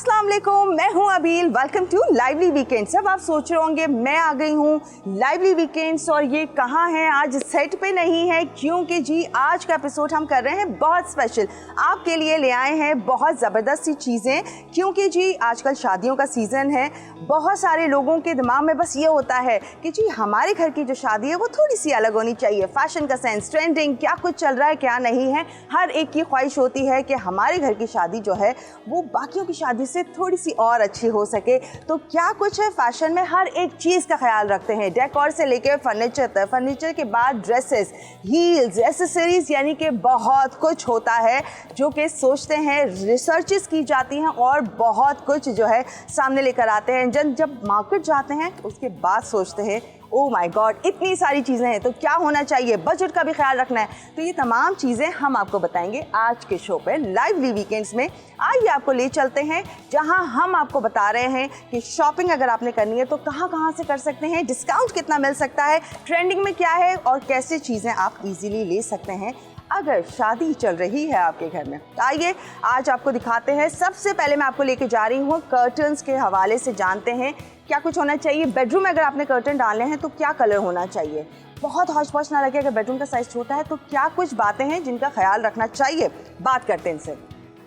अस्सलाम वालेकुम, मैं हूं Abeel. Welcome to lively weekends. अब आप सोच रहे होंगे मैं आ गई हूं लाइवली वीकेंड्स और ये कहाँ है, आज सेट पे नहीं है, क्योंकि जी आज का एपिसोड हम कर रहे हैं बहुत स्पेशल। आपके लिए ले आए हैं बहुत ज़बरदस्त सी चीज़ें, क्योंकि जी आजकल शादियों का सीज़न है। बहुत सारे लोगों के दिमाग में बस ये होता है कि जी हमारे घर की जो शादी है वो थोड़ी सी अलग होनी चाहिए। फैशन का सेंस, ट्रेंडिंग, क्या कुछ चल रहा है क्या नहीं है, हर एक की ख्वाहिश होती है कि हमारे घर की शादी जो है वो बाकियों की शादी से थोड़ी सी और अच्छी हो सके। तो क्या कुछ है फैशन में, हर एक चीज़ का ख्याल रखते हैं, डेकोर से लेकर फर्नीचर तक, फर्नीचर के बाद ड्रेसेस, हील्स, एसेसरीज, यानी कि बहुत कुछ होता है जो कि सोचते हैं, रिसर्चेस की जाती हैं और बहुत कुछ जो है सामने लेकर आते हैं। जब मार्केट जाते हैं उसके बाद सोचते हैं ओ माय गॉड इतनी सारी चीज़ें हैं, तो क्या होना चाहिए, बजट का भी ख्याल रखना है। तो ये तमाम चीज़ें हम आपको बताएंगे आज के शो पे लाइवली वीकेंड्स में। आइए आपको ले चलते हैं जहां हम आपको बता रहे हैं कि शॉपिंग अगर आपने करनी है तो कहां कहां से कर सकते हैं, डिस्काउंट कितना मिल सकता है, ट्रेंडिंग में क्या है और कैसे चीज़ें आप इजीली ले सकते हैं अगर शादी चल रही है आपके घर में। आइए आज आपको दिखाते हैं। सबसे पहले मैं आपको लेके जा रही हूँ कर्टन्स के हवाले से, जानते हैं क्या कुछ होना चाहिए। बेडरूम में अगर आपने कर्टन डालने हैं तो क्या कलर होना चाहिए, बहुत हौश पौश ना लगे। अगर बेडरूम का साइज़ छोटा है तो क्या कुछ बातें हैं जिनका ख्याल रखना चाहिए, बात करते हैं इनसे।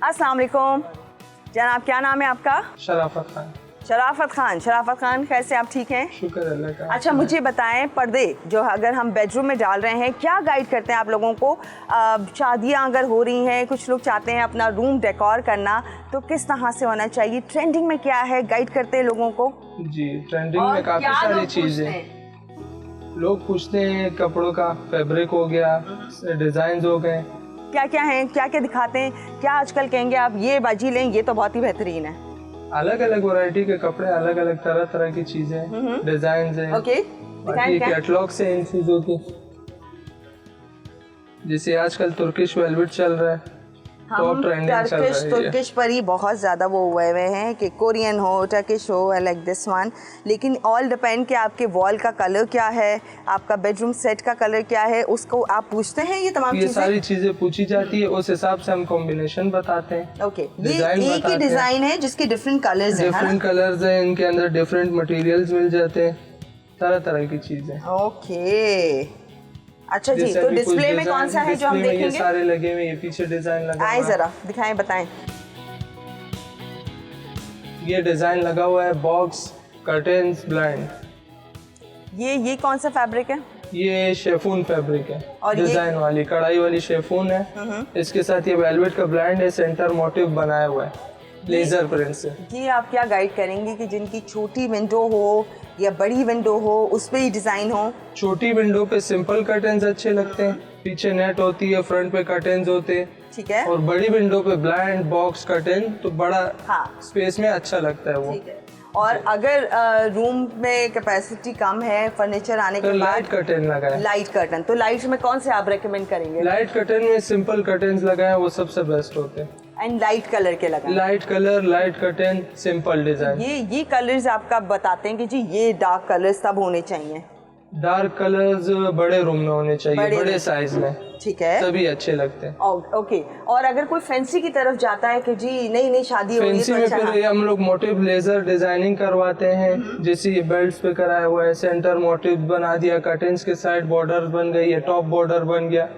अस्सलाम वालेकुम जनाब, क्या नाम है आपका? शराफत खान। शराफत खान। शराफत खान, कैसे आप, ठीक हैं? शुक्र अल्लाह का। अच्छा मुझे बताएं, पर्दे जो अगर हम बेडरूम में डाल रहे हैं क्या गाइड करते हैं आप लोगों को? शादियां अगर हो रही हैं, कुछ लोग चाहते हैं अपना रूम डेकोर करना, तो किस तरह से होना चाहिए, ट्रेंडिंग में क्या है, गाइड करते हैं लोगों को? जी ट्रेंडिंग में काफ़ी सारी चीज़ें लोग पूछते हैं। कपड़ों का फैब्रिक हो गया, डिज़ाइन हो गए, क्या क्या हैं, क्या क्या दिखाते हैं, क्या आजकल कहेंगे आप ये बाजी लें, ये तो बहुत ही बेहतरीन है। अलग अलग वैरायटी के कपड़े, अलग अलग तरह तरह की चीज़ें, डिज़ाइन हैं। ओके, बाकी कैटलॉग से इन चीज़ों की, जैसे आजकल तुर्किश वेलवेट चल रहा है, टॉप ट्रेंडिंग चल रहा है। तुर्किश पर ही बहुत ज़्यादा वो हुए हुए हैं कि कोरियन हो, टर्किश हो, लाइक दिस वन। लेकिन ऑल डिपेंड कि आपके वॉल का कलर क्या है, आपका बेडरूम सेट का कलर क्या है, उसको आप पूछते हैं। ये तमाम ये सारी चीज़ें पूछी जाती है, उस हिसाब से हम कॉम्बिनेशन बताते हैं। ओके, ये एक ही डिज़ाइन है जिसके डिफरेंट कलर्स हैं, डिफरेंट कलर्स हैं, इनके अंदर डिफरेंट मटेरियल्स मिल जाते हैं, तरह तरह की चीज़ें। ओके अच्छा जी, तो डिस्प्ले में कौन सा है जो हम देखेंगे? ये सारे लगे हुए, ये पीछे डिजाइन लगा हुआ है। आए जरा दिखाएं, बताएं। ये डिजाइन लगा हुआ है, बॉक्स, कर्टेन्स, ब्लाइंड। ये कौन सा फैब्रिक है? ये शेफून फैब्रिक है और डिजाइन वाली कढ़ाई वाली शेफून है। इसके साथ ये वेलवेट का ब्लाइंड है, सेंटर मोटिव बनाया हुआ है लेजर प्रिंट से। ये आप क्या गाइड करेंगे कि जिनकी छोटी विंडो हो या बड़ी विंडो हो उस पे ही डिजाइन हो? छोटी विंडो पे सिंपल कर्टेन्स अच्छे लगते हैं, पीछे नेट होती है, फ्रंट पे कर्टेन्स होते हैं, ठीक है। और बड़ी विंडो पे ब्लाइंड, बॉक्स, कर्टेन, तो बड़ा स्पेस में अच्छा लगता है वो, ठीक है। और अगर रूम में कैपेसिटी कम है, फर्नीचर आने के बाद लाइट कर्टेन लगाएं। लाइट कर्टन, तो लाइट में कौन से आप रेकमेंड करेंगे? लाइट कर्टन में सिंपल कर्टेन्स लगाएं, वो सबसे बेस्ट होते हैं। एंड लाइट कलर के लगाएं। Light colour, light curtain, simple design. ये कलर्स आपका बताते हैं कि जी ये डार्क कलर्स तब होने चाहिए। डार्क कलर्स बड़े रूम में होने चाहिए, बड़े साइज में, ठीक है, तभी अच्छे लगते हैं। ओके, और अगर कोई फैंसी की तरफ जाता है कि जी नई शादी हो रही है, फैंसी में फिर हम लोग मोटिव लेजर डिजाइनिंग करवाते हैं, जैसे ये बेल्ट पे कराया हुआ है, सेंटर मोटिव बना दिया, कर्टेन्स के साइड बॉर्डर बन गई है, टॉप बॉर्डर बन गया,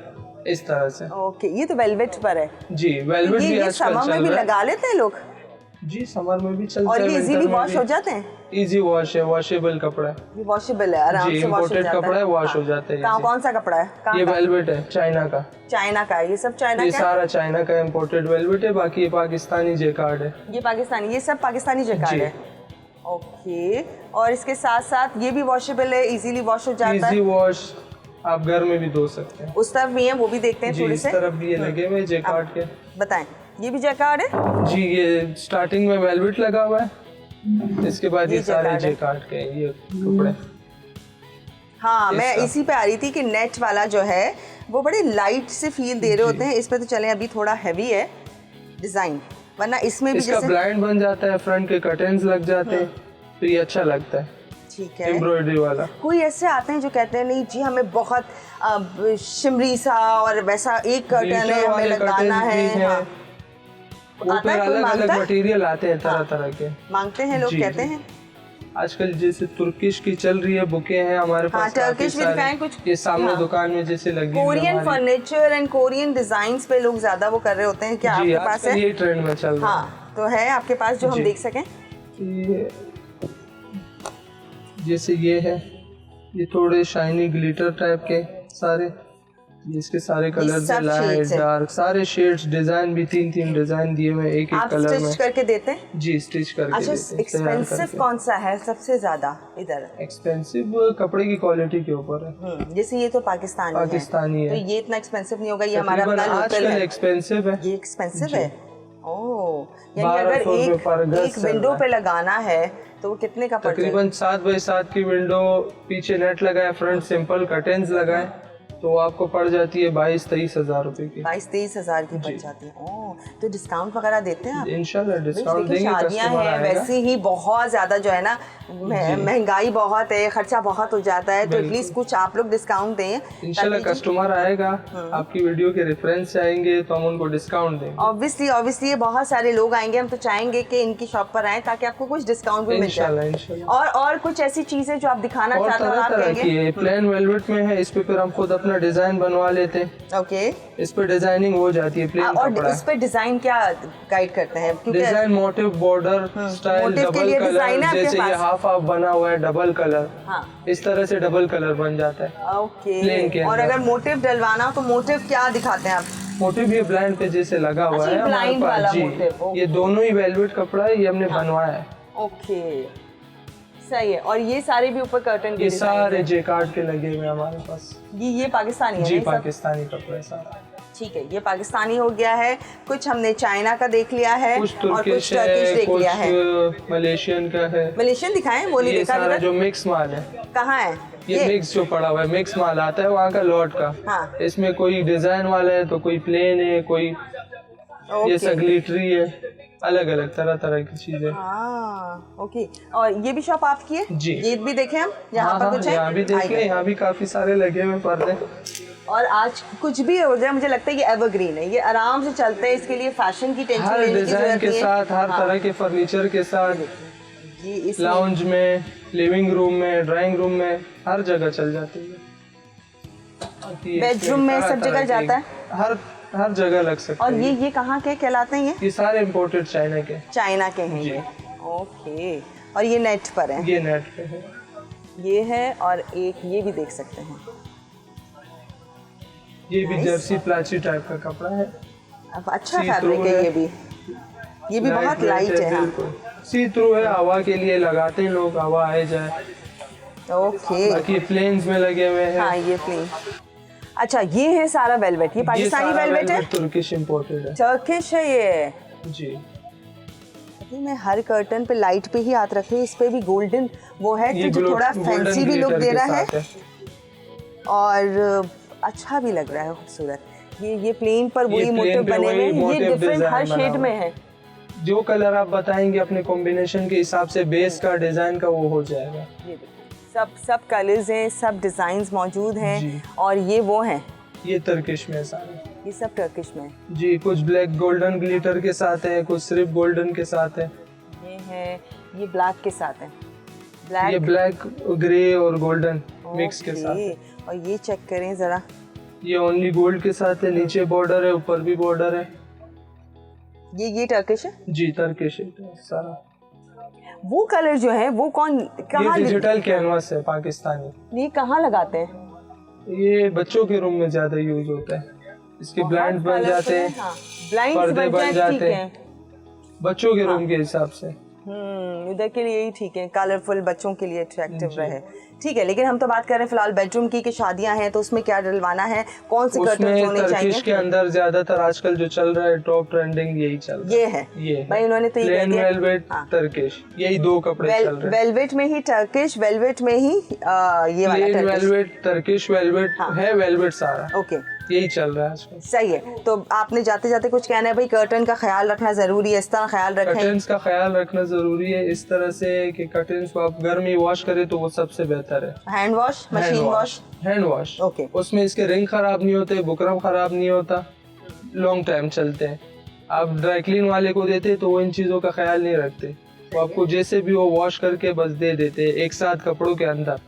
इस तरह से। ओके, ये तो वेलवेट पर है जी, वेलवेट भी आजकल चल रहा है। समर में भी लगा लेते हैं लोग जी, समर में भी चलता है। और ये इजीली वॉश हो जाते हैं? इजी वॉश है, वॉशेबल कपड़ा है, ये वॉशेबल है, आराम से वॉश हो जाता है। कपड़ा है, वॉश हो जाता है। कौन सा कपड़ा है? ये वेलवेट है, चाइना का। चाइना का, ये सब चाइना का? ये सारा चाइना का इम्पोर्टेड वेलवेट है, बाकी ये पाकिस्तानी जेकार्ड है। ये पाकिस्तानी, ये सब पाकिस्तानी जेकार्ड है। ओके, और इसके साथ साथ ये भी वॉशेबल है, इजीली वॉश हो जाता है। इजी वॉश, आप घर में भी धो सकते हैं। उस तरफ भी है, वो भी देखते हैं थोड़े से। इस तरफ भी ये लगे हुए जेकार्ड के। बताएं, ये भी जेकार्ड है जी? ये स्टार्टिंग में वेलवेट लगा हुआ है, इसके बाद ये सारे जेकार्ड के ये कपड़े। हाँ, मैं इसी पे आ रही थी कि नेट वाला जो है वो बड़े लाइट से फील दे रहे होते हैं। इस पे तो चले अभी थोड़ा हैवी है डिजाइन, वरना इसमें भी इसका ब्लाइंड बन जाता है, फ्रंट के कर्टेन्स लग जाते हैं, तो ये अच्छा लगता है। ठीक है, एम्ब्रॉयडरी वाला। कोई ऐसे आते हैं जो कहते हैं नहीं जी हमें बहुत शिमरी सा और वैसा एक कर्टन है, हमें लगाना है। वो आता फिर है, कोई अलग अलग मांगता है? मटेरियल आते हैं तरह तरह के। मांगते हैं लोग, जी, कहते जी। हैं। आजकल जैसे तुर्किश की चल रही है बुके हैं हमारे हाँ, पास काफी टर्किश भी सारे। दिखाएं कुछ। ये सामने हाँ। दुकान में जैसे लगी हुई है कोरियन हमारी। फर्नीचर एंड कोरियन डिजाइन्स पे लोग ज्यादा वो कर रहे होते हैं, क्या जी, आपके पास आजकल है? ये ट्रेंड में चल रहा है। हाँ, तो है आपके पास जो हम जी। देख सकें? ये जैसे ये है, ये थोड़े शाइनी ग्लिटर टाइप के सारे, ये इसके सारे कलर सब लाइट shades हैं। डार्क सारे शेड्स, डिजाइन भी 3-3 डिजाइन दिए हुए एक आप एक कलर में। स्टिच करके देते हैं? जी, स्टिच करके अच्छा, देते हैं, तैयार एक्सपेंसिव करके। कौन सा है सबसे ज्यादा इधर? एक्सपेंसिव कपड़े की क्वालिटी के ऊपर है। जैसे ये तो पाकिस्तानी है। तो ये इतना एक्सपेंसिव नहीं होगा, ये हमारा तकरीबन अपना लोकल आजकल है। एक्सपेंसिव है। ये एक्सपेंसिव जी। है? ओह, यानी 1200 अगर रुपए पर गज एक चल विंडो रहा है। पे लगाना है तो वो कितने का पड़ जाएगा? तकरीबन 7x7 की विंडो, पीछे नेट लगाए, फ्रंट सिंपल कर्टेन्स लगाए, तो आपको पड़ जाती है 22-23 हज़ार रुपए की। 22-23 हजार की पड़ जाती है। ओह, तो डिस्काउंट वगैरह देते हैं आप? इंशाल्लाह डिस्काउंट देखिए, देंगे, शादियां कस्टमर हैं आएगा। वैसे ही बहुत ज्यादा जो है ना, महंगाई बहुत है, खर्चा बहुत हो जाता है, तो बिल्कुल। एटलीस्ट कुछ आप लोग डिस्काउंट दें। इंशाल्लाह कस्टमर आएगा, आपकी वीडियो के रेफरेंस से आएंगे तो हम उनको डिस्काउंट देंगे। ऑब्वियसली ये बहुत सारे लोग आएंगे, हम तो चाहेंगे कि इनकी शॉप पर आएं ताकि आपको कुछ डिस्काउंट भी मिल जाए। इंशाल्लाह। और कुछ ऐसी चीजें जो आप दिखाना और चाहते हो, तरह आप तरह की कहेंगे? है, प्लेन वेलवेट में है, इस पे फिर हम खुद अपना डिजाइन बनवा लेते हैं। ओके। इस पे डिजाइनिंग हो जाती है, प्लेन और कपड़ा इस पे डिजाइन क्या गाइड करते हैं? क्योंकि design motive border style motive के डबल लिए डिजाइन कलर, है आपके जैसे ये पास? हाफ हाफ बना हुआ है डबल कलर, हाँ, इस तरह से डबल कलर बन जाता है प्लेन ओके। के और अंदर। अगर मोटिव डलवाना हो तो मोटिव क्या दिखाते हैं आप? मोटिव ये ब्लाइंड पे जैसे लगा हुआ अच्छा, है ये हमारे blind वाला पास। जी, मोटिव, ओके। ये दोनों ही वेलवेट कपड़ा है, ये हमने बनवाया है। ओके, सही है। और ये सारे भी ऊपर कर्टन के ये डिजाइन सारे जेकार्ड के लगे हुए हैं हमारे पास। ये पाकिस्तानी है जी, ना ये सब? पाकिस्तानी कपड़ा है सारा। ठीक है, ये पाकिस्तानी हो गया है, कुछ हमने चाइना का देख लिया है कुछ और कुछ तुर्किश टर्किश है, देख लिया है। कुछ मलेशियन का है। मलेशियन दिखाएं, वो नहीं ये देखा सारा अभी जो मिक्स माल है, तक। कहाँ है ये मिक्स जो पड़ा हुआ है, मिक्स माल आता है वहाँ का लॉट का। हाँ। इसमें कोई डिजाइन वाला है तो कोई प्लेन है, कोई ये ओके। सग्लिटरी है, अलग अलग तरह तरह की चीजें। हाँ, ओके। और ये भी शॉप आपकी है? जी। ये भी देखें हम, यहाँ पर कुछ है? यहाँ भी देखिए, यहाँ भी काफी सारे लगे हुए पर्दे। और आज कुछ भी हो जाए, मुझे लगता है कि एवरग्रीन है, ये आराम से चलते हैं, इसके लिए फैशन की टेंशन हर लेने की डिजाइन जरूरत के नहीं है। साथ, हर हाँ, तरह के फर्नीचर के साथ, जी, इसमें लाउंज में, लिविंग रूम में, ड्राइंग रूम में, हर जगह चल जाती है। बेडरूम में सब जगह जाता है? हर जगह लग सकता और है। ये कहाँ के कहलाते हैं? ये सारे इम्पोर्टेड चाइना के। चाइना के हैं जी। ये। ओके। और ये नेट पर है? ये नेट पे है। ये है, और एक ये भी देख सकते हैं। ये भी Nice. जर्सी प्लाची टाइप का कपड़ा है। अब अच्छा See फैब्रिक through है है। ये भी बहुत लाइट है। हाँ, सी थ्रू है, हवा के लिए लगाते हैं लोग, हवा आए जाए। ओके। बाकी प्लेन्स में लगे हुए हैं। हाँ, ये प्लेन। अच्छा, ये है सारा वेलवेट, ये पाकिस्तानी वेलवेट है? तुर्किश इम्पोर्टेड है। टर्किश है ये? जी। अभी मैं हर कर्टन पे लाइट पे ही हाथ रखे, इस पे भी गोल्डन वो है ये जो थोड़ा गोल्डन फैंसी भी लुक ग्लिटर दे के रहा है साथ और अच्छा भी लग रहा है, खूबसूरत। ये प्लेन पर वही प्लेन मोटिव पे बने वही हुए हैं, ये मोटिव डिफरेंट डिजाइन हर बना शेड हुआ में है। है। जो कलर आप बताएंगे अपने कॉम्बिनेशन के हिसाब से, बेस का, डिजाइन का, वो हो जाएगा। ये देखिए, सब कलर्स हैं, सब डिजाइन्स मौजूद जी। हैं। और ये वो हैं, ये तुर्किश में है सारे। ये सब टर्किश में। जी, कुछ ब्लैक गोल्डन ग्लिटर के साथ है, कुछ सिर्फ गोल्डन के साथ है। ये है, ये ब्लैक के साथ है, ये ब्लैक, ग्रे और गोल्डन मिक्स के साथ है। ओके। और ये चेक करें जरा, ये ओनली गोल्ड के साथ है, नीचे बॉर्डर है, ऊपर भी बॉर्डर है। ये टर्किश है? जी, टर्किश है सारा। वो कलर जो है वो कौन, कहाँ ये डिजिटल कैनवास है पाकिस्तानी। ये कहाँ लगाते हैं? ये बच्चों के रूम में ज्यादा यूज होता है। इसके ब्लाइंड बन जाते हैं, ब्लाइंड पर्दे बन जाते ठीक हैं। है। बच्चों के रूम के हिसाब से। इधर के लिए ही ठीक है, कलरफुल बच्चों के लिए अट्रैक्टिव रहे, ठीक है। लेकिन हम तो बात कर रहे हैं फिलहाल बेडरूम की, कि शादियां हैं तो उसमें क्या डलवाना है, कौन से कर्टन उसमें होने टर्किश चाहिए? के अंदर ज्यादातर आजकल जो चल रहा है, टॉप ट्रेंडिंग यही चल रहा है। ये है, ये भाई उन्होंने तो ये कह प्लेन दिया। वेलवेट, हाँ। टर्किश, यही दो कपड़े चल रहे हैं। वेलवेट में ही टर्किश, वेलवेट में ही ये वाला plain Turkish. Velvet, Turkish velvet है, वेलवेट सारा ओके, यही चल रहा है आजकल। सही है। तो आपने जाते जाते कुछ कहना है भाई, कर्टन का ख्याल रखना जरूरी है, इस तरह ख्याल रखें। कर्टन्स का ख्याल रखना जरूरी है इस तरह से कि कर्टन्स को आप घर में वॉश करें तो वो सबसे बेहतर है। Hand wash, machine wash? Hand wash. Okay. उसमें इसके रिंग खराब नहीं होते, बुकरम खराब नहीं होता, लॉन्ग टाइम चलते हैं। आप ड्राई क्लीन वाले को देते तो वो इन चीज़ों का ख्याल नहीं रखते, वो आपको जैसे भी वो वॉश करके बस दे देते एक साथ कपड़ों के अंदर।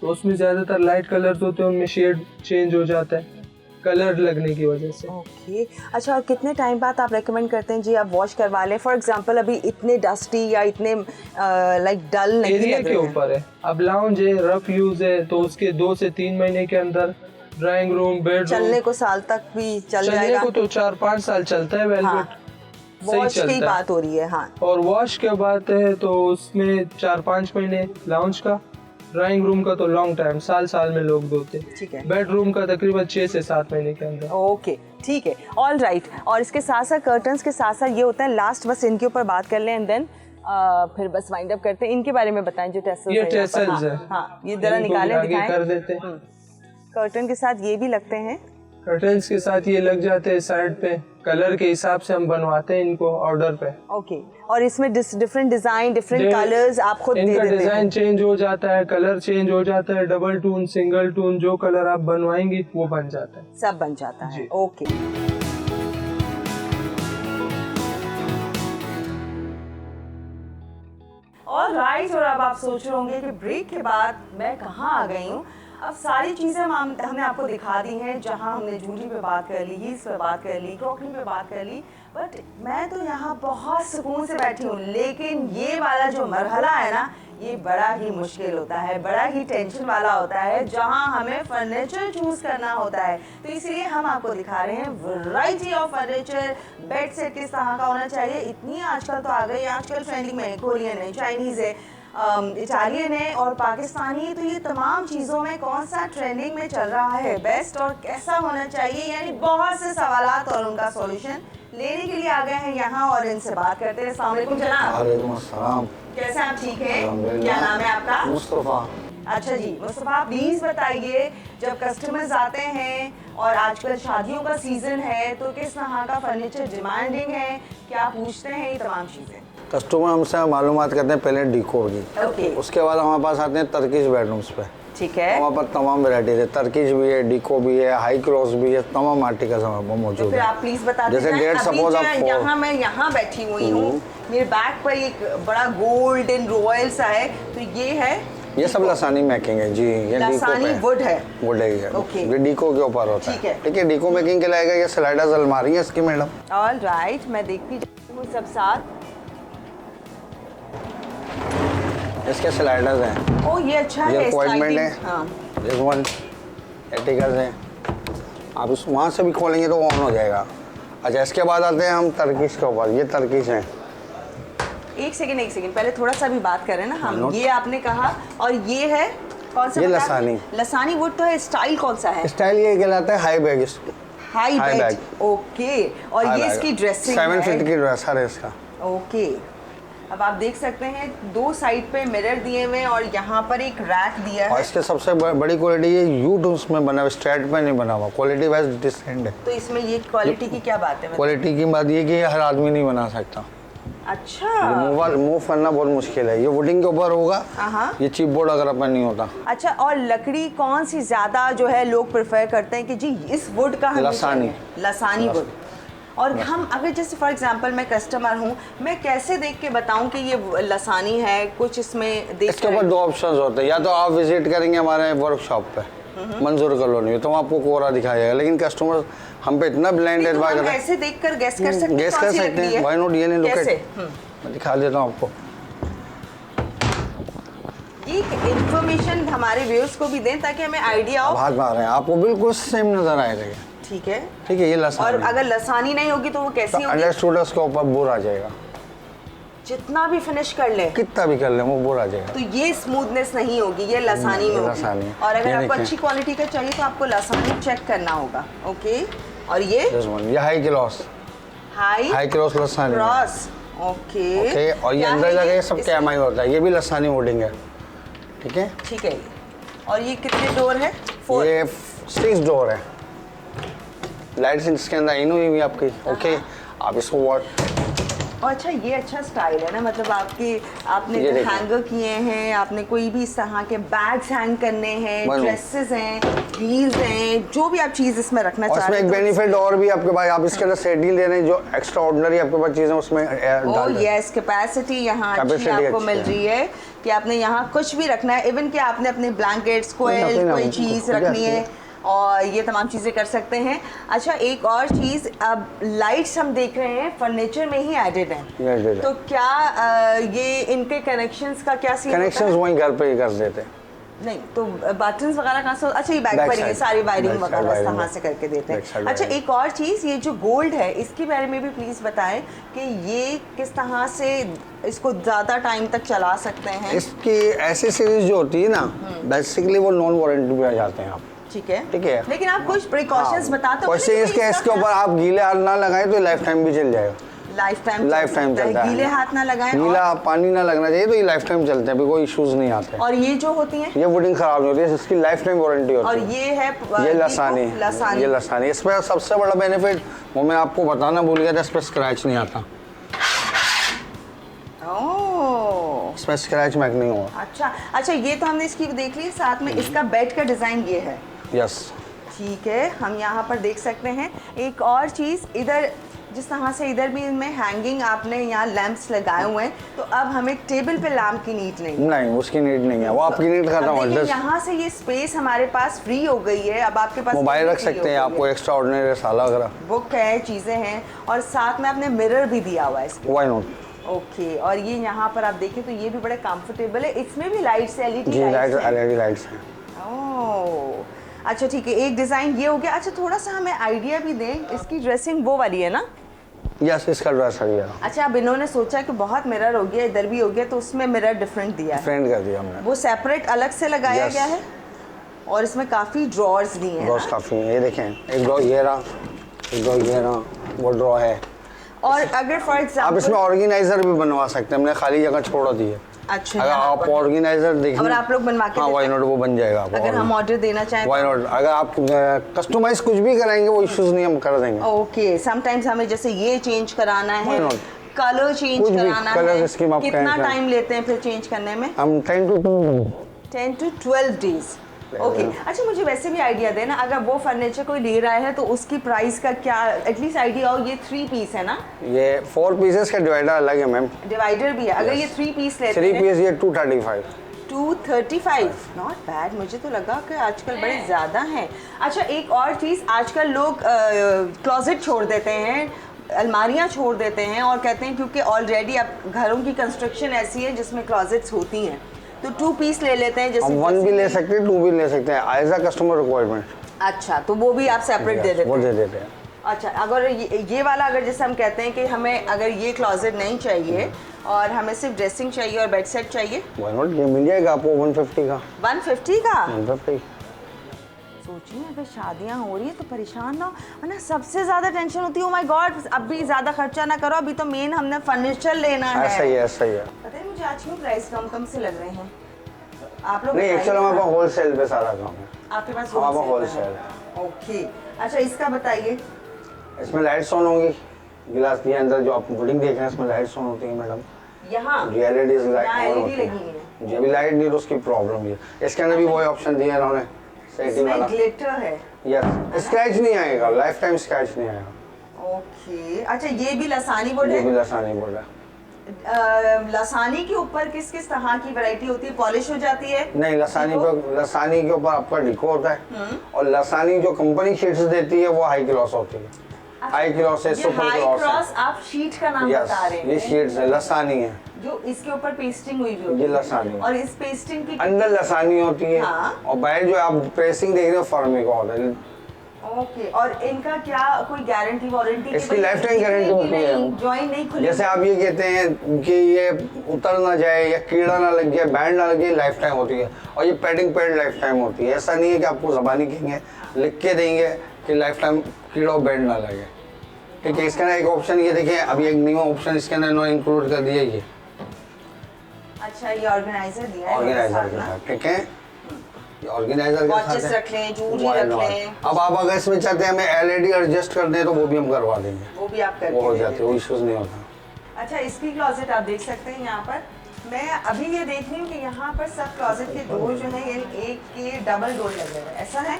तो उसमें ज़्यादातर लाइट कलर्स होते हैं, उनमें शेड चेंज हो जाता है कलर लगने की वजह से। ओके अच्छा, और कितने टाइम बाद आप रेकमेंड करते हैं जी आप वॉश करवा लें? फॉर एग्जांपल अभी इतने डस्टी या इतने लाइक डल नहीं एरिया लग के रहे हैं। ऊपर है। अब लाउंज है, रफ यूज है, तो उसके 2 से 3 महीने के अंदर ड्राइंग रूम, बेडरूम, चलने को साल तक भी चल चलने जाएगा। को तो 4-5 साल चलता है वेलवेट। हाँ, वॉश की बात हो रही है। हाँ, और वॉश के बात है तो उसमें 4-5 महीने लाउंज का, ड्राइंग रूम का तो लॉन्ग टाइम, साल में लोग धोते। ठीक है। बेडरूम का तकरीबन 6 से 7 महीने के अंदर। ओके ठीक है, ऑल राइट। और इसके साथ साथ कर्टन्स के साथ साथ ये होता है, लास्ट बस इनके ऊपर बात कर लें एंड देन फिर बस वाइंड अप करते हैं। इनके बारे में बताएं जो टेसल्स ये है यहाँ पर। टेसल्स है। हाँ, ये जरा इनको निकालें, आगे दिखाएं। कर देते हैं। कर्टन के साथ ये भी लगते हैं। कर्टन्स के साथ ये लग जाते हैं साइड पे, कलर के हिसाब से हम बनवाते हैं इनको ऑर्डर पे। ओके, और इसमें डिफरेंट डिजाइन, डिफरेंट कलर्स आप खुद दे इनका देते हैं। डिजाइन चेंज हो जाता है, कलर चेंज हो जाता है, डबल टून, सिंगल टून, जो कलर आप बनवाएंगी वो बन जाता है, सब बन जाता है। ओके और राइट, और अब आप सोच रहे होंगे कि ब्रेक के बाद मैं कहाँ आ गई हूँ। अब सारी चीज़ें हमने आपको दिखा दी हैं, जहाँ हमने ज्वेलरी पे बात कर ली, हील्स पे बात कर ली, क्रॉकरी पे बात कर ली, बट मैं तो यहाँ बहुत सुकून से बैठी हूँ। लेकिन ये वाला जो मरहला है ना, ये बड़ा ही मुश्किल होता है, बड़ा ही टेंशन वाला होता है, जहाँ हमें फर्नीचर चूज करना होता है। तो इसलिए हम आपको दिखा रहे हैं variety of furniture. Bed set किस तरह का होना चाहिए, इतनी आजकल तो आ गई, आजकल ट्रेंडिंग में कोरियन है, चाइनीज़ है, इटालियन है और पाकिस्तानी। तो ये तमाम चीज़ों में कौन सा ट्रेंडिंग में चल रहा है बेस्ट और कैसा होना चाहिए, यानी बहुत से सवालात और उनका सॉल्यूशन लेने के लिए आ गए हैं यहाँ और इनसे बात करते हैं। अस्सलाम वालेकुम जनाब। वालेकुम अस्सलाम। कैसे आप? ठीक है। क्या नाम है आपका? मुस्तफ़ा। अच्छा जी मुस्तफ़ा, प्लीज़ बताइए, जब कस्टमर्स आते हैं और आजकल शादियों का सीज़न है तो किस तरह का फर्नीचर डिमांडिंग है, क्या पूछते हैं, ये तमाम चीज़ें? कस्टमर हमसे मालूमात करते हैं पहले डीको की, ओके, उसके बाद हमारे पास आते हैं तर्किश बेडरूम्स पे। ठीक है। हमारे पास तमाम वेराइटीज है, तर्किश भी है, डीको भी है, हाई क्रॉस भी है, तमाम आर्टिकल्स हमारे पास तो मौजूद फिर है। आप प्लीज़ बता जैसे दीजिए। डेट अभी सपोज जो आप है, यहाँ मैं यहाँ बैठी हुई हूँ, मेरे बैक पर एक बड़ा गोल्डन रॉयल सा है, तो ये है, ये सब लसानी मेकिंग है जी। ये लसानी वुड है। वुड है ये। ओके। ये डीको के ऊपर होता ठीक है। है। ठीक है, डीको मेकिंग के लाएगा। ये स्लाइडर्स अलमारी है इसकी मैडम। ऑल राइट, मैं देखती हूँ सब साथ। इसके स्लाइडर्स हैं, ओ ये अच्छा ये है, अपॉइंटमेंट है। sliding, हाँ। दिस वन आर्टिकल्स हैं, आप उस वहाँ से भी खोलेंगे तो ऑन हो जाएगा। अच्छा, इसके बाद आते हैं हम तर्किश के ऊपर। ये तर्किश हैं। एक सेकंड पहले थोड़ा सा भी बात करें ना हम। नोट। ये आपने कहा, और ये है कौन सा? ये बताया? लसानी। लसानी वुड तो है, स्टाइल कौन सा है? स्टाइल ये कहलाता है हाई बैग। इसको high high bag. Bag. Okay, और ये इसकी ड्रेसिंग 7 है। फीट की ड्रेसर है इसका। ओके, अब आप देख सकते हैं 2 साइड पे मिरर दिए हुए हैं और यहाँ पर एक रैक दिया और है। इसके सबसे बड़ी क्वालिटी ये यू टून्स में बना हुआ, स्ट्रेट पे नहीं बना हुआ। क्वालिटी वाइज डिसेंट है। तो इसमें ये क्वालिटी की क्या बात है? क्वालिटी की बात ये कि ये हर आदमी नहीं बना सकता। अच्छा, मूव करना बहुत मुश्किल है। ये वुडिंग के ऊपर होगा। हाँ। ये चिप बोर्ड अगर अपन नहीं होता। अच्छा, और लकड़ी कौन सी ज्यादा जो है लोग प्रेफर करते हैं कि जी इस वुड का हमें लसानी। चाहिए? लसानी वुड। और हम अगर जैसे फॉर एग्जांपल मैं कस्टमर हूँ, मैं कैसे देख के बताऊँ कि ये लसानी है? कुछ इसमें देख इसके ऊपर 2 ऑप्शंस होते हैं। या तो आप विजिट करेंगे हमारे वर्कशॉप पे मंजूर कॉलोनी में, तो हम आपको कोरा दिखाया जाएगा। लेकिन कस्टमर हम पे इतना ब्लाइंड तो हम करते हैं, ऐसे देखकर गेस कर सकते हैं गेस कौन कर सी सकते लकड़ी हैं। है? व्हाई नॉट, ये नहीं लुक कैसे? एट। मैं दिखा देता हूँ आपको। ये इंफॉर्मेशन हमारे व्यूअर्स को भी दें ताकि हमें आइडिया हो। भाग आ रहे हैं, आपको बिल्कुल सेम नजर आएगा। ठीक है। ठीक है, ये और लसानी। अगर लसानी नहीं होगी तो वो कैसी होगी? अंडरस्टूड, उसके ऊपर बोर आ जाएगा। जितना भी फिनिश कर ले, कितना भी कर ले वो बोर आ जाएगा। तो ये स्मूथनेस नहीं होगी, ये लसानी में ये होगी। लसानी। और अगर ये आपको देखें। अच्छी क्वालिटी का चाहिए तो आपको लसानी चेक करना होगा। ओके, और ये ये high class, high high cross लसानी। क्रॉस। ओके ओके, और ये क्या अंदर है जगह ये? सब इसमें- कैमाई होता है। ये भी लसानी वुडिंग है। ठीक है, ठीक है ये। और ये कितने डोर है? 4। ये 6 डोर है। लाइट्स इसके अंदर इन हुई हुई आपकी। ओके, आप इसको और अच्छा ये अच्छा स्टाइल है ना, मतलब आपने ये जो देखिए। हैंगर किए हैं, आपने कोई भी इस तरह के बैग्स हैंग करने हैं, बनो। ड्रेसेस हैं, हील्स हैं, जो भी आप चीज़ इसमें रखना और चाहते इसमें हैं एक तो बेनिफिट और भी आपके पास, आप इसके अंदर सेटिंग ले रहे हैं, जो एक्स्ट्रा ऑर्डिनरी आपके पास चीज़ें उसमें डाल ओह दें। यस, कैपेसिटी यहाँ अच्छी Capacity आपको अच्छी मिल है। रही है कि आपने यहाँ कुछ भी रखना है, इवन कि आपने अपने ब्लैंकेट्स कोई ना, कोई चीज़ रखनी है और ये तमाम चीज़ें कर सकते हैं। अच्छा एक और चीज़, अब लाइट्स हम देख रहे हैं फर्नीचर में ही एडेड ये added हैं, है। तो क्या ये इनके कनेक्शंस का क्या सीन कनेक्शंस वहीं घर पे ही कर देते हैं। नहीं तो बटन्स वगैरह कहाँ से? अच्छा ये बैक Back पर ही है, side, सारी वायरिंग back side वगैरह इस wiring तरह है। से करके देते Back side हैं। अच्छा wiring। एक और चीज़, ये जो गोल्ड है इसके बारे में भी प्लीज़ बताएं कि ये किस तरह से इसको ज़्यादा टाइम तक चला सकते हैं। इसकी ऐसी सीरीज जो होती है ना, बेसिकली वो नॉन वारंटी पे आ जाते हैं आप। ठीक है, ठीक है। लेकिन आप कुछ प्रिकॉशंस बताते हो वैसे इसके ऊपर आप गीले हाथ ना लगाएं तो लाइफ टाइम भी चल जाएगा। लाइफ टाइम चलता है। गीले हाथ ना लगाएं गीला पानी ना लगना चाहिए, तो ये लाइफ टाइम चलते हैं, कोई इश्यूज नहीं आते। और ये जो होती हैं ये वुडिंग खराब नहीं होती है, इसकी लाइफ टाइम वारंटी होती और है। ये है ये लसानी, ये लसानी। लसानी। इसमें सबसे बड़ा बेनिफिट वो मैं आपको बताना भूल गया था, इस पर स्क्रैच नहीं आता, ओह इसमें स्क्रैच मैक नहीं होगा। अच्छा ये तो हमने इसकी देख ली, साथ में इसका बेड का डिज़ाइन ये है। यस, ठीक है, हम यहाँ पर देख सकते हैं एक और चीज़, इधर जिस तरह से इधर भी इनमें हैंगिंग आपने यहाँ लैंप्स लगाए हुए हैं, तो अब हमें टेबल पे लैंप की नीड नहीं। नहीं उसकी नीड नहीं है, वो आपकी नीड खत्म अब हो देखिए जाए। यहाँ से ये स्पेस हमारे पास फ्री हो गई है, अब आपके पास मोबाइल रख free सकते हैं, हो गई आपको है। एक्स्ट्रा ऑर्डिनरी साला वगैरह, बुक है, चीज़ें हैं और साथ में आपने मिरर भी दिया हुआ है इसके। Why not. ओके, और ये यहाँ पर आप देखें तो ये भी बड़े कंफर्टेबल है, इसमें भी लाइट्स एलईडी जी लाइट लाइट्स हैं। एलईडी लाइट्स हैं। ओह अच्छा ठीक है, एक डिज़ाइन ये हो गया। अच्छा थोड़ा सा हमें आइडिया भी दें, इसकी ड्रेसिंग वो वाली है ना? यस, इसका ड्रेस आ गया, अच्छा अब इन्होंने सोचा कि बहुत मिरर हो गया, इधर भी हो गया, तो उसमें मिरर डिफरेंट दिया है, फ्रेंड कर दिया हमने। वो सेपरेट अलग से लगाया Yes. गया है और इसमें काफ़ी ड्रॉर्स दिए हैं ड्रॉस काफ़ी हैं, ये देखें, एक ड्रॉ ये रहा, एक ड्रॉ ये रहा, वो ड्रॉ है। और अगर फॉर आप एग्जांपल इसमें ऑर्गेनाइजर भी बनवा सकते हैं, हमने खाली जगह छोड़ दी है। अच्छा अगर यहाँ आप पर। ऑर्गेनाइजर देखें, अगर आप लोग बनवा के हाँ देते व्हाई हैं? नॉट, वो बन जाएगा। अगर हम ऑर्डर देना चाहें व्हाई नॉट, अगर आप कस्टमाइज कुछ भी कराएंगे वो इश्यूज नहीं, हम कर देंगे। ओके, समटाइम्स हमें जैसे ये चेंज कराना है, Why not? कलर चेंज कुछ भी कराना colour है, scheme आप कितना कहें क्या? टाइम लेते हैं फिर चेंज करने में? हम 10 to 10 to 12 डेज। ओके अच्छा मुझे वैसे भी आइडिया देना, अगर वो फर्नीचर कोई ले रहा है तो उसकी प्राइस का क्या एटलीस्ट आइडिया हो। ये 3 पीस है ना? ये 4 पीसेस का डिवाइडर अलग है मैम, डिवाइडर भी है, अगर ये 3 पीस लेते 3 हैं पीस ये 235। 235 नॉट बैड, मुझे तो लगा कि आजकल बड़े ज़्यादा हैं। अच्छा एक और चीज़, आजकल लोग क्लोजेट छोड़ देते हैं, अलमारियाँ छोड़ देते हैं और कहते हैं क्योंकि ऑलरेडी अब घरों की कंस्ट्रक्शन ऐसी है जिसमें क्लोजेट्स होती हैं, तो 2 पीस ले लेते हैं जैसे हम 1 भी ले सकते हैं, 2 भी ले सकते हैं, एज अ कस्टमर रिक्वायरमेंट। अच्छा तो वो भी आप सेपरेट दे देते वो हैं? दे देते हैं। अच्छा अगर ये वाला, अगर जैसे हम कहते हैं कि हमें अगर ये क्लोजेट नहीं चाहिए और हमें सिर्फ ड्रेसिंग चाहिए और बेड सेट चाहिए, व्हाई नॉट, ये मिल जाएगा आपको 150 का। 150 का? 150। सोचिए अगर शादियां हो रही है तो परेशान ना हो, है ना? सबसे ज़्यादा टेंशन होती है, ओ माय गॉड अभी ज़्यादा खर्चा ना करो, अभी तो मेन हमने फर्नीचर लेना है। ऐसा ही है, ऐसा ही है। पता है मुझे आज क्यों प्राइस कम से लग रहे हैं आप लोग? नहीं बताइए। एक्चुअली हमारे पास होलसेल पे सारा काम है। आपके पास हमारे पास wholesale होलसेल है। ओके अच्छा इसका बताइए। इसमें लाइट्स ऑन होंगी, गिलास के अंदर जो आप वुडिंग देख रहे हैं इसमें लाइट्स ऑन होती है मैडम। यहाँ जी एलईडी यहाँ लाइट ऑन LED होती लगी है है। जी, अभी लाइट नहीं तो उसकी प्रॉब्लम है। इसके अंदर भी वही ऑप्शन दिया है इन्होंने, सेटिंग इसमें वाला। ग्लिटर है। यस, स्क्रैच नहीं आएगा, लाइफ टाइम स्क्रैच नहीं आएगा। ओके अच्छा ये भी लसानी बोर्ड ये है? भी लसानी बोल रहा है। लसानी के ऊपर किस किस तरह की वैरायटी होती है? पॉलिश हो जाती है? नहीं, लसानी पे, लसानी के ऊपर आपका डिको होता है और लसानी जो कंपनी शीट्स देती है वो हाई क्लॉस होती है। हाई क्लॉस है, ये सुपर हाई क्लॉस क्रॉस है। आप शीट का नाम यस, बता रहे ये हैं शीट्स है, लसानी है। जो इसके ऊपर पेस्टिंग हुई भी होती ये है। लसानी। और इस पेस्टिंग की अंदर लसानी होती है हाँ। और बाहर जो आप प्रेसिंग देख रहे हो फर्मी का होता है। ओके और इनका क्या कोई गारंटी वारंटी? इसकी lifetime guarantee होती है। जॉइन नहीं खुली? जैसे आप ये कहते हैं कि ये उतर ना जाए या कीड़ा ना लग जाए, बैंड ना लग जाए, लाइफ टाइम होती है। और ये पैडिंग पैड लाइफ टाइम होती है। ऐसा नहीं है कि आपको ज़बानी कहेंगे, लिख के देंगे कि लाइफ टाइम कीड़ा और बैंड ना लगे। ठीक है, इसके अंदर एक ऑप्शन ये देखिए, अभी एक न्यू ऑप्शन इसके अंदर इन्होंने इंक्लूड कर दिया ये अच्छा ये ऑर्गेनाइजर दिया है ऑर्गेनाइजर के साथ। ठीक है, ऑर्गेनाइजर के वॉचेस साथ रख लें, जूरी Why रख not? लें, अब आप अगर इसमें चाहते हैं हमें एलईडी एडजस्ट कर दें तो वो भी हम करवा देंगे, वो भी आप वो हो करके जाते हैं, वो इश्यूज नहीं होता। अच्छा, इसकी क्लोजेट आप देख सकते हैं यहाँ पर। मैं अभी ये देख रही हूँ कि यहाँ पर सब क्लोजेट के डोर जो है यानी एक के डबल डोर लगे हुए हैं, ऐसा है?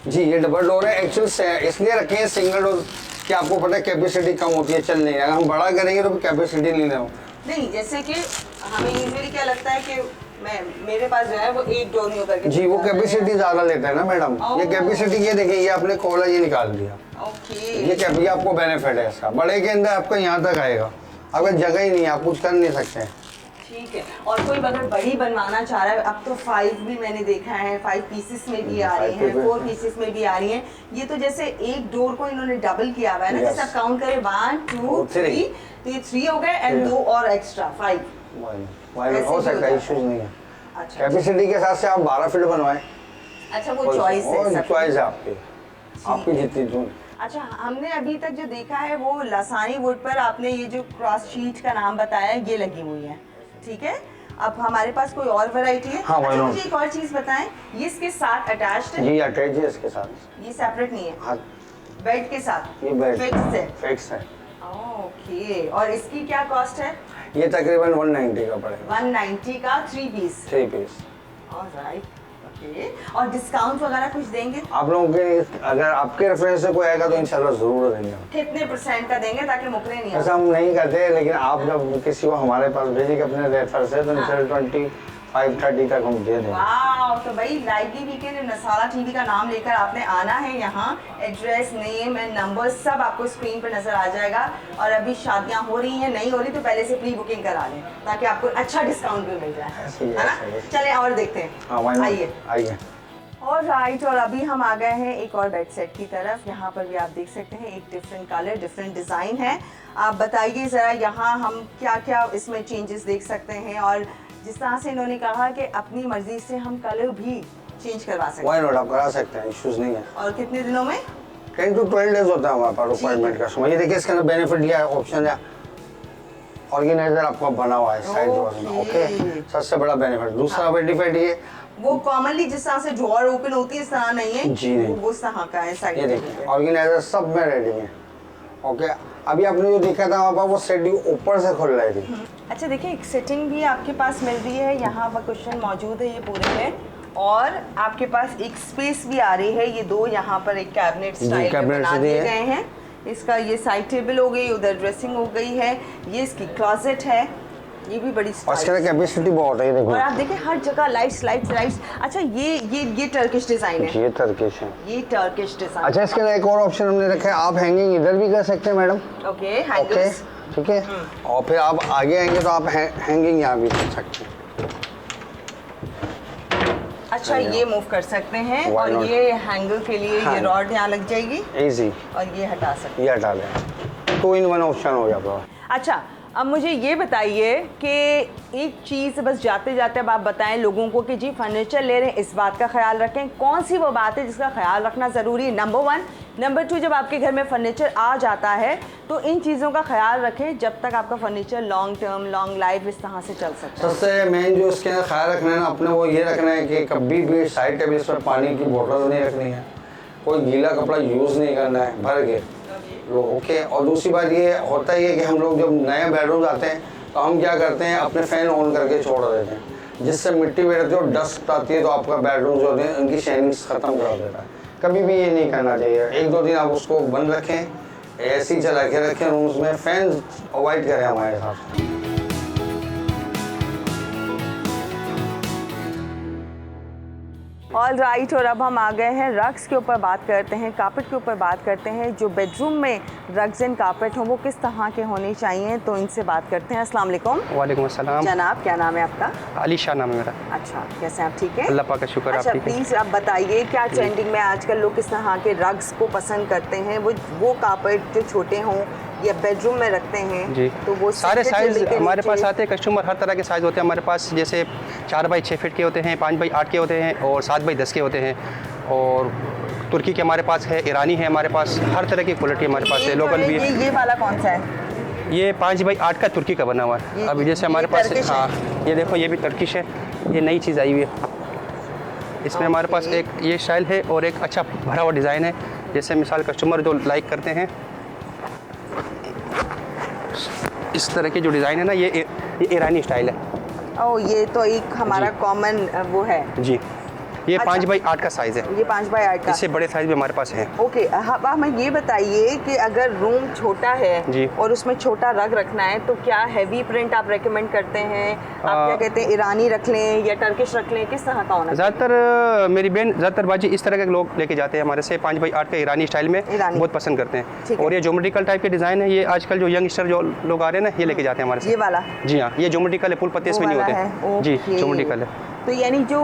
जी, ये डबल डोर है। एक्चुअल इसलिए रखे हैं सिंगल डोर कि आपको पता है कैपेसिटी कम होती है, चल नहीं रहा। अगर हम बड़ा करेंगे तो कैपेसिटी नहीं ले। नहीं, जैसे कि हमें यूजुअली क्या लगता है कि मेरे पास जो है वो एक डोर में करके जी, वो कैपेसिटी ज़्यादा लेता है ना मैडम। ये कैपेसिटी ये देखिए, ये आपने कॉलर ये निकाल दिया। ओके, ये कैपेसिटी आपको बेनिफिट है इसका। बड़े के अंदर आपका यहाँ तक आएगा, आपका जगह ही नहीं है, आप कुछ कर नहीं सकते हैं। ठीक है। और कोई अगर बड़ी बनवाना चाह रहा है, अब तो 5 भी मैंने देखा है, 5 पीसेस में भी आ रही है, 4 पीसेस में भी आ रही है। ये तो जैसे एक डोर को इन्होंने डबल किया हुआ है ना, जैसे आप काउंट करें 1 2 3, तो ये 3 हो गए एंड 2 और एक्स्ट्रा 5 हो सकता है, इश्यूज नहीं है। अच्छा, कैपेसिटी के हिसाब से आप 12 फीट बनवाएं। अच्छा, वो चॉइस है, चॉइस है आपकी जितनी दूर। अच्छा, हमने अभी तक जो देखा है वो लसानी वुड पर आपने ये जो क्रॉस शीट का नाम बताया ये लगी हुई है, ठीक है। अब हमारे पास कोई और वैरायटी है? हाँ, अच्छा, मुझे एक और चीज बताएं, ये इसके साथ अटैच्ड है? जी, अटैच है इसके साथ, ये सेपरेट नहीं है? हाँ, बेड के साथ ये बेड फिक्स है? फिक्स है। ओके, और इसकी क्या कॉस्ट है? ये तकरीबन 190 का पड़ेगा। 190 का 3 पीस? 3 पीस। Alright, okay. और डिस्काउंट वगैरह कुछ देंगे आप लोगों के, अगर आपके रेफरेंस से कोई आएगा तो इंशाल्लाह जरूर देंगे। कितने % का देंगे ताकि मुकरे नहीं ऐसा हम नहीं करते, लेकिन आप जब किसी को हमारे पास भेजेंगे अपने रेफर से तो इंशाल्लाह 25-30 तक हम दे देंगे। वाह, तो भाई लाइवली वीकेंड नसारा टीवी का नाम लेकर आपने आना है यहाँ। एड्रेस, नेम एंड नंबर सब आपको स्क्रीन पर नजर आ जाएगा। और अभी शादियाँ हो रही हैं, नहीं हो रही तो पहले से प्री बुकिंग करा लें ताकि आपको अच्छा डिस्काउंट भी मिल जाए, है ना? चले और देखते हैं, आइए। और राइट, और अभी हम आ गए हैं एक और बेड सेट की तरफ। यहाँ पर भी आप देख सकते हैं एक डिफरेंट कलर, डिफरेंट डिज़ाइन है। आप बताइए ज़रा यहाँ हम क्या क्या इसमें चेंजेस देख सकते हैं, और जिस तरह से इन्होंने कहा कि अपनी मर्जी से हम कलर भी चेंज करवा सकते हैं। वाई नॉट, आप करा सकते हैं, इश्यूज नहीं है। और कितने दिनों में? 10 to 12 डेज होता है हमारे पास अपॉइंटमेंट का समय। ये देखिए इसके अंदर बेनिफिट दिया है, ऑप्शन है, ऑर्गेनाइजर आपका बना हुआ है साइड ड्रॉअर में। ओके, सबसे बड़ा बेनिफिट। दूसरा बेनिफिट ये, वो कॉमनली जिस तरह से ड्रॉअर ओपन होती है इस तरह नहीं है जी नहीं, वो उस तरह का है साइड। ये देखिए ऑर्गेनाइजर सब में रेडी है। ओके, अभी आपने जो देखा था वहाँ पर वो सेट ऊपर से खुल रही थी। अच्छा, देखिए एक सेटिंग भी आपके पास मिल रही है, यहाँ पर क्वेश्चन मौजूद है ये पूरे में, और आपके पास एक स्पेस भी आ रही है। ये दो यहाँ पर एक कैबिनेट स्टाइल में बना दिए गए हैं। इसका ये साइड टेबल हो गई, उधर ड्रेसिंग हो गई है, ये इसकी क्लोजेट है, ये भी बड़ी और इसके अंदर कैपेसिटी बहुत है, ये देखो। और आप देखें हर जगह लाइट्स लाइट्स लाइट्स। अच्छा, ये टर्किश डिजाइन है, ये टर्किश है, ये टर्किश डिजाइन। अच्छा, इसके अंदर एक और ऑप्शन हमने रखा है, आप हैंगिंग इधर भी कर सकते हैं मैडम। ओके, हैंगर्स, ठीक है। और फिर आप आगे आएंगे तो आप हैंगिंग यहाँ भी कर सकते हैं। अच्छा, ये मूव कर सकते हैं, और ये हैंगर के लिए ये रॉड यहाँ लग जाएगी इजी, और ये हटा सकते हैं, ये हटा दें, 2 in 1 ऑप्शन हो जाता है। अच्छा, अब मुझे ये बताइए कि एक चीज़ बस जाते जाते अब आप बताएं लोगों को कि जी फर्नीचर ले रहे हैं, इस बात का ख्याल रखें। कौन सी वो बात है जिसका ख्याल रखना ज़रूरी है? नंबर 1। नंबर 2, जब आपके घर में फर्नीचर आ जाता है तो इन चीज़ों का ख्याल रखें जब तक आपका furniture long term, long life इस तरह से चल सकता है। सबसे मेन जो इसके अंदर ख्याल रखना है ना अपने, वो ये रखना है कि कभी भी साइड टेबल पर पानी की बोतल नहीं रखनी है, कोई गीला कपड़ा यूज़ नहीं करना है भर के। ओके, और दूसरी बात ये होता ही है कि हम लोग जब नए बेडरूम आते हैं तो हम क्या करते हैं, अपने फ़ैन ऑन करके छोड़ देते हैं, जिससे मिट्टी बैठती है और डस्ट आती है तो आपका बेडरूम जो होते हैं उनकी शाइनिंग्स ख़त्म कर देता है। कभी भी ये नहीं करना चाहिए। 1-2 दिन आप उसको बंद रखें, एसी चला के रखें रूम्स में, फैन अवॉइड करें हमारे हिसाब से। ऑल राइट, और अब हम आ गए हैं रग्स के ऊपर बात करते हैं, कारपेट के ऊपर बात करते हैं। जो बेडरूम में रग्स एंड कारपेट हों वो किस तरह के होने चाहिए, तो इनसे बात करते हैं। अस्सलाम वालेकुम। वालेकुम अस्सलाम। जनाब, क्या नाम है आपका? अली शाह नाम है मेरा। अच्छा, कैसे हैं आप? ठीक है, अल्लाह पाक का शुक्र। अच्छा, आप ठीक हैं? प्लीज़ आप बताइए क्या ट्रेंडिंग में आजकल लोग किस तरह के रग्स को पसंद करते हैं? वो कारपेट जो छोटे हों या बेडरूम में रखते हैं जी, तो वो सारे साइज़ हमारे पास आते हैं। कस्टमर हर तरह के साइज़ होते हैं हमारे पास, जैसे 4x6 फीट के होते हैं, 5x8 के होते हैं और 7x10 के होते हैं। और तुर्की के हमारे पास है, ईरानी है हमारे पास, हर तरह की क्वालिटी हमारे पास है, लोकल भी है। ये वाला कौन सा है? ये 5x8 का तुर्की का बना हुआ है। अभी जैसे हमारे पास, हाँ ये देखो, ये भी टर्किश है, ये नई चीज़ आई हुई है। इसमें हमारे पास एक ये स्टाइल है और एक अच्छा भरा हुआ डिज़ाइन है। जैसे मिसाल कस्टमर जो लाइक करते हैं, इस तरह के जो डिज़ाइन है ना, ये ईरानी स्टाइल है। ओ, ये तो एक हमारा कॉमन वो है जी, ये अच्छा। 5x8 का साइज़ है। ये 5x8 का। इससे बड़े साइज़ भी हमारे पास है। ओके, अब हमें ये बताइए कि अगर रूम छोटा है जी। और उसमें छोटा रग रखना है तो क्या हैवी प्रिंट आप रेकमेंड करते हैं? आप क्या कहते हैं, ईरानी रख लें या टर्किश रख लें, किस तरह का होना चाहिए? ज़्यादातर मेरी बहन, ज़्यादातर बाजी इस तरह के लोग लेके जाते हैं हमारे से, 5x8 के ईरानी स्टाइल में ईरानी। बहुत पसंद करते ठीक हैं। है। और ये ज्योमेट्रिकल टाइप के डिज़ाइन है, ये आजकल जो यंगस्टर जो लोग आ रहे हैं ना, ये लेके जाते हैं हमारे से। ये वाला? जी हाँ, ये ज्योमेट्रिकल है, पुल पत्ते इसमें नहीं वो वाला होते। है, जी, ओके। ज्योमेट्रिकल है। तो यानी जो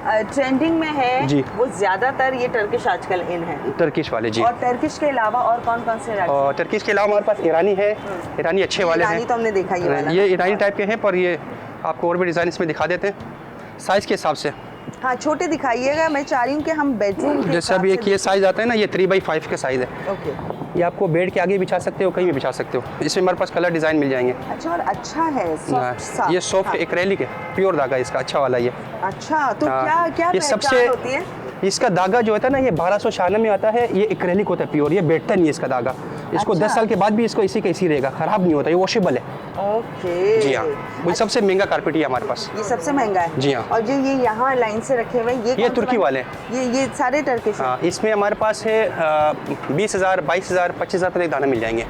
ट्रेंडिंग में है जी। वो ज़्यादातर ये टर्किश आजकल इन है। टर्किश वाले जी। और टर्किश के अलावा और कौन कौन से रग? और टर्किश के अलावा हमारे पास ईरानी है, ईरानी अच्छे वाले हैं। ईरानी तो हमने देखा ये वाला। ये ईरानी टाइप के हैं, पर ये आपको और भी डिज़ाइन इसमें दिखा देते हैं साइज़ के हिसाब से। हाँ, छोटे दिखाइएगा, मैं चाह रही हूँ कि हम बेडरूम के जैसे अभी एक ये साइज़ आता है ना, ये 3x5 का साइज़ है। ओके। ये आपको बेड के आगे बिछा सकते हो, कहीं भी बिछा सकते हो। इसमें हमारे पास कलर डिज़ाइन मिल जाएंगे। अच्छा, और अच्छा है, सॉफ्ट सा। ये सॉफ्ट हाँ। एक्रेलिक है, प्योर धागा इसका अच्छा वाला ये। अच्छा, तो हाँ, क्या क्या ये पहचान सबसे होती है? इसका धागा जो होता है ना, ये 1296 में आता है। ये एक्रेलिक होता है प्योर, ये बैठता नहीं है इसका धागा। इसको अच्छा। 10 साल के बाद भी इसको इसी का इसी रहेगा, ख़राब नहीं होता, ये वॉशेबल है। ओके। जी हाँ, वो सबसे महंगा कारपेट ही है हमारे पास। ये सबसे महंगा है? जी हाँ। और जो ये यहाँ लाइन से रखे हुए हैं, ये कौन से तुर्की वाले ये सारे टर्किश हैं? हाँ, इसमें हमारे पास है 20,000, 22,000, 25,000 तक दाना मिल जाएंगे।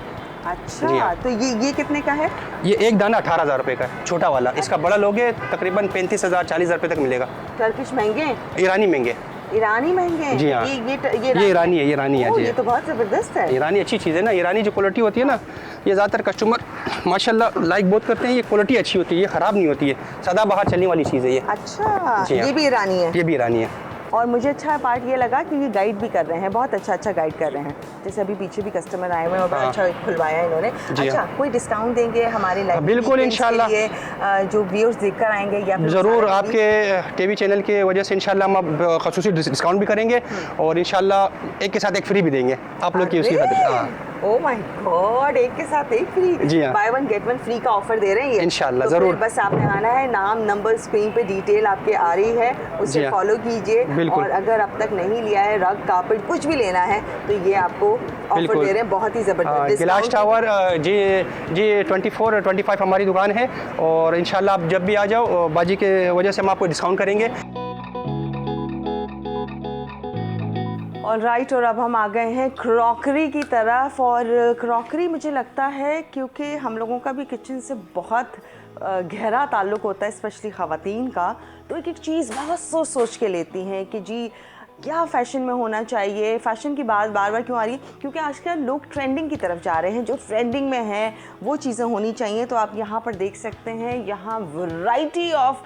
अच्छा, जी हाँ। तो ये कितने का है? ये एक दाना 18,000 रुपये का है, छोटा वाला। इसका बड़ा लोगे तकरीबन 35,000, 40,000 रुपये तक मिलेगा। टर्किश महंगे हैं? ईरानी महंगे। ईरानी महंगे हैं? जी हाँ। ये ये ईरानी है, ये ईरानी है ओह, जी। ये तो बहुत ज़बरदस्त है। ईरानी अच्छी चीज़ है ना, ईरानी जो क्वालिटी होती है ना, ये ज़्यादातर कस्टमर माशाल्लाह लाइक बहुत करते हैं। ये क्वालिटी अच्छी होती है, ये ख़राब नहीं होती है, सदाबहार चलने वाली चीज़ है ये। अच्छा, जी हाँ। ये भी ईरानी है? ये भी ईरानी है। और मुझे अच्छा पार्ट ये लगा कि ये गाइड भी कर रहे हैं, बहुत अच्छा गाइड कर रहे हैं। जैसे अभी पीछे भी कस्टमर आए हुए हैं और बड़ा हाँ। अच्छा खुलवाया इन्होंने। जी अच्छा, हाँ। कोई डिस्काउंट देंगे हमारे लाइव बिल्कुल, इंशाल्लाह। जो व्यूअर्स देखकर आएंगे या फिर ज़रूर, सारे आपके टीवी चैनल की वजह से इंशाल्लाह हम अब खसूसी डिस्काउंट भी करेंगे और इंशाल्लाह एक के साथ एक फ्री भी देंगे आप लोग की उसकी खातिर। हाँ, ओह माय गॉड, एक के साथ एक फ्री? जी हाँ। By one get one free का ऑफर दे रहे हैं ये। इंशाल्लाह, तो फिर ज़रूर। बस आपने आना है, नाम, नंबर, स्क्रीन पे डिटेल आपके आ रही है, उसे जी हाँ। फॉलो कीजिए। बिल्कुल। और अगर अब तक नहीं लिया है रग, कारपेट, कुछ भी लेना है तो ये आपको ऑफर बिल्कुल। दे रहे हैं, बहुत ही जबरदस्त गिलास डिस्काउंट। टावर जी 24 और 25 हमारी दुकान है और इंशाल्लाह आप जब भी आ जाओ, बाजी के वजह से हम आपको डिस्काउंट करेंगे। और राइट, और अब हम आ गए हैं क्रॉकरी की तरफ। और क्रॉकरी मुझे लगता है क्योंकि हम लोगों का भी किचन से बहुत गहरा ताल्लुक़ होता है, स्पेशली ख़वातीन का, तो एक एक चीज़ बहुत सोच सोच के लेती हैं कि जी क्या फ़ैशन में होना चाहिए। फ़ैशन की बात बार बार क्यों आ रही है? क्योंकि आजकल लोग ट्रेंडिंग की तरफ जा रहे हैं, जो ट्रेंडिंग में है वो चीज़ें होनी चाहिए। तो आप यहाँ पर देख सकते हैं, यहाँ वैरायटी ऑफ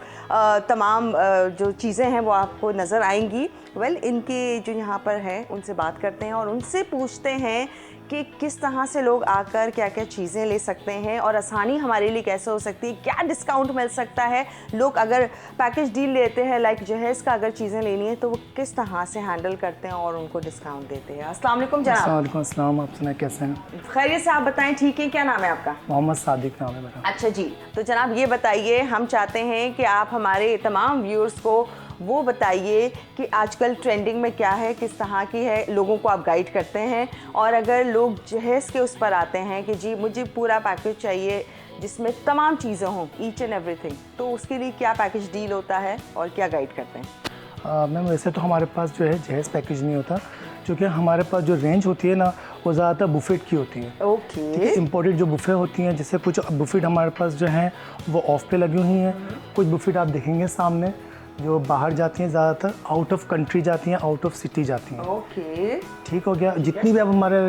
तमाम जो चीज़ें हैं वो आपको नज़र आएंगी। इनके जो यहाँ पर हैं उनसे बात करते हैं और उनसे पूछते हैं कि किस तरह से लोग आकर क्या क्या चीज़ें ले सकते हैं और आसानी हमारे लिए कैसे हो सकती है, क्या डिस्काउंट मिल सकता है। लोग अगर पैकेज डील लेते हैं, लाइक जहेज़ का अगर चीज़ें लेनी है तो वो किस तरह से हैंडल करते हैं और उनको डिस्काउंट देते हैं। अस्सलाम वालेकुम जनाब। वालेकुम अस्सलाम, आप सुनाए कैसे हैं? खैरियत से आप बताएं, ठीक है? क्या नाम है आपका? मोहम्मद सादिक नाम है मेरा। अच्छा जी, तो जनाब ये बताइए, हम चाहते हैं कि आप हमारे तमाम व्यूअर्स को वो बताइए कि आजकल ट्रेंडिंग में क्या है, किस तरह की है, लोगों को आप गाइड करते हैं। और अगर लोग जहेज़ के उस पर आते हैं कि जी मुझे पूरा पैकेज चाहिए जिसमें तमाम चीज़ें हों, ईच एंड एवरीथिंग, तो उसके लिए क्या पैकेज डील होता है और क्या गाइड करते हैं? मैम वैसे तो हमारे पास जो है जहेज़ पैकेज नहीं होता, क्योंकि हमारे पास जो रेंज होती है ना वो ज़्यादातर बुफेट की होती है। ओके। इम्पोर्टेड जो बुफे होती हैं, जैसे कुछ बुफेट हमारे पास जो हैं वो ऑफ पे लगी हुई हैं, कुछ बुफेट आप देखेंगे सामने जो बाहर जाती हैं, ज़्यादातर आउट ऑफ कंट्री जाती हैं, आउट ऑफ सिटी जाती हैं। ओके, ठीक हो गया। जितनी भी आप हमारे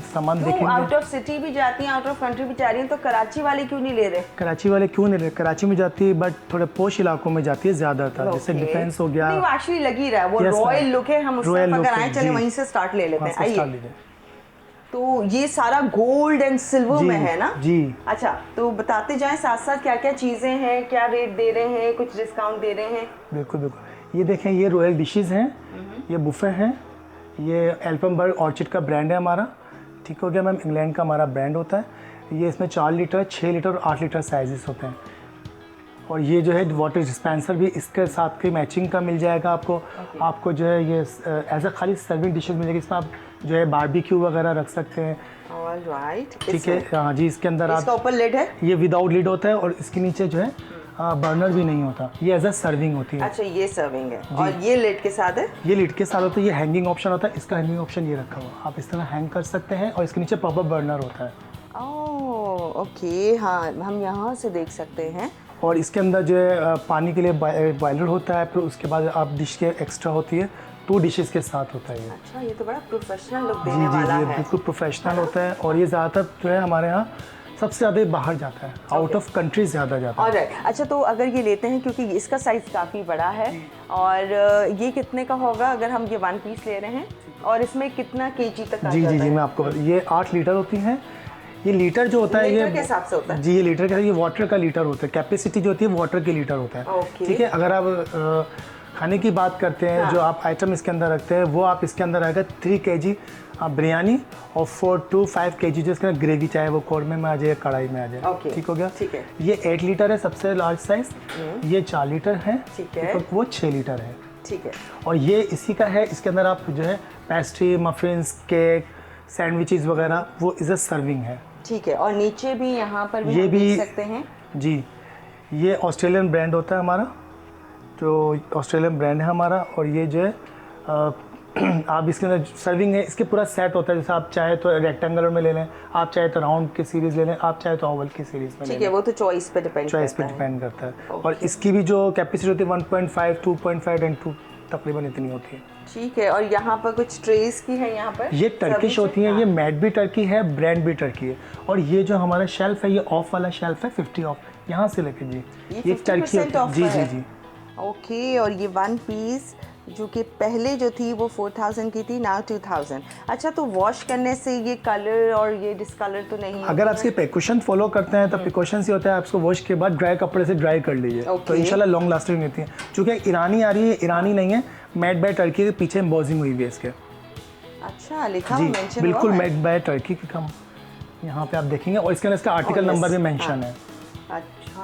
सामान तो आउट देखेंगे, ऑफ सिटी भी जाती हैं, आउट ऑफ कंट्री भी जा रही हैं, तो कराची वाले क्यों नहीं ले रहे? कराची वाले क्यों नहीं रहे? कराची में जाती है बट थोड़े पोश इलाकों में जाती है ज़्यादातर, जैसे Okay. डिफेंस हो गया। नहीं, वो एक्चुअली लगी रहा है, वो Yes, रॉयल ma'am. लुक है, हम उस Royal तरफ अगर look आए है, चले जी। वहीं से स्टार्ट ले लेते हैं। वहाँ से start आइए, लीजिए। तो ये सारा गोल्ड एंड सिल्वर जी, में है ना? जी। अच्छा, तो बताते जाएं साथ साथ क्या क्या चीज़ें हैं, क्या रेट दे रहे हैं, कुछ डिस्काउंट दे रहे हैं। बिल्कुल बिल्कुल। ये देखें, ये रॉयल डिशेस हैं, ये बुफे हैं, ये एल्फनबर्ग ऑर्चिड का ब्रांड है हमारा। ठीक हो गया मैम, इंग्लैंड का हमारा ब्रांड होता है। ये इसमें 4 लीटर, 6 लीटर और 8 लीटर साइजेस होते हैं। और ये जो है वाटर डिस्पेंसर भी इसके साथ की मैचिंग का मिल जाएगा आपको। आपको जो है ये ऐसा खाली सर्विंग डिशेस मिल जाएगी, इसमें आप जो है बारबेक्यू वगैरह रख सकते हैं। ऑलराइट, ठीक है, हाँ जी। इसके अंदर इसका आप ऊपर लिड है। ये विदाउट लीड होता है और इसके नीचे जो है बर्नर भी नहीं होता, ये एज अ सर्विंग होती है। अच्छा, ये सर्विंग है और ये लिड के साथ है। ये लीड के साथ होता है। ये हैंगिंग ऑप्शन होता है, इसका हैंगिंग ऑप्शन ये रखा हुआ, आप इस तरह हैंग कर सकते हैं और इसके नीचे प्रॉपर बर्नर होता है। ओह ओके, हाँ हम यहाँ से देख सकते हैं। और इसके अंदर जो है पानी के लिए बॉयलर होता है, फिर उसके बाद आप डिश के एक्स्ट्रा होती है, 2 डिशेस के साथ होता है ये। अच्छा, ये तो बड़ा प्रोफेशनल लुक जी देने जी वाला जी, है। बिल्कुल प्रोफेशनल होता है। और ये ज़्यादातर जो है हमारे यहाँ सबसे ज़्यादा बाहर जाता है, आउट ऑफ कंट्री ज़्यादा जाता है। और अच्छा, तो अगर ये लेते हैं, क्योंकि इसका साइज़ काफ़ी बड़ा है, और ये कितने का होगा अगर हम ये 1 पीस ले रहे हैं, और इसमें कितना केजी तक आ जी जाता जी जी, है? मैं आपको ये 8 लीटर होती हैं। ये लीटर जो होता है लीटर ये के हिसाब से होता है? जी, ये लीटर का, ये वाटर का लीटर होता है। कैपेसिटी जो होती है वाटर की लीटर होता है। ओके। ठीक है, अगर आप खाने की बात करते हैं, हाँ। जो आप आइटम इसके अंदर रखते हैं, वो आप इसके अंदर आएगा 3 kg बिरयानी और 4 to 5 kg जो इसके अंदर ग्रेवी, चाहे वो कौरमे में आ जाए, कढ़ाई में आ जाए। ओके, ठीक हो गया। ठीक है। ये 8 लीटर है सबसे लार्ज साइज, ये 4 लीटर है, ठीक है। वो 6 लीटर है। ठीक है। और ये इसी का है। इसके अंदर आप जो है पेस्ट्री, मफिन्स, केक, सैंडविचेस वगैरह, वो इज़ अ सर्विंग है। ठीक है, और नीचे भी यहाँ पर भी ये हम भी देख सकते हैं। जी, ये ऑस्ट्रेलियन ब्रांड होता है हमारा, जो ऑस्ट्रेलियन ब्रांड है हमारा। और ये जो है आप इसके अंदर सर्विंग है, इसके पूरा सेट होता है। जैसे आप चाहे तो रेक्टेंगुलर में ले लें, आप चाहे तो राउंड की सीरीज़ ले लें, आप चाहे तो ओवल की सीरीज़ में ले ठीक लें। है, वो तो चॉइस पे डिपेंड चॉइस पे करता है। डिपेंड करता है। और इसकी भी जो कैपेसिटी होती है 1.5, 2.5 एंड 2 तकरीबन इतनी होती है। ठीक है, और यहाँ पर कुछ ट्रेस की है यहाँ पर। ये टर्किश सर्विस होती हैं, ये मैट भी टर्की है, ब्रांड भी टर्की है। और ये जो हमारा शेल्फ है, ये ऑफ वाला शेल्फ है, 50 ऑफ, यहाँ से लेके जी, ये टर्की 50% ऑफ जी का जी है। जी। ओके, और ये 1 पीस जो कि पहले जो थी वो 4000 की थी, नाउ 2000। अच्छा, तो वॉश करने से ये कलर और ये डिस्कलर तो नहीं अगर आप इसके प्रिकॉशन फॉलो करते हैं तो प्रिकॉशन ये होता है, आप इसको वॉश के बाद ड्राई कपड़े से ड्राई कर लीजिए, तो इंशाल्लाह लॉन्ग लास्टिंग रहती है। चूँकि ईरानी आ रही है, ईरानी नहीं है, मेड बाय टर्की के पीछे एम्बोजिंग हुई हुई है इसके। अच्छा, लिखा जी, मेंशन बिल्कुल हुआ है। मेड बाय टर्की की कम यहाँ पे आप देखेंगे। और इसके अंदर इसका आर्टिकल yes, नंबर भी मेंशन है। अच्छा,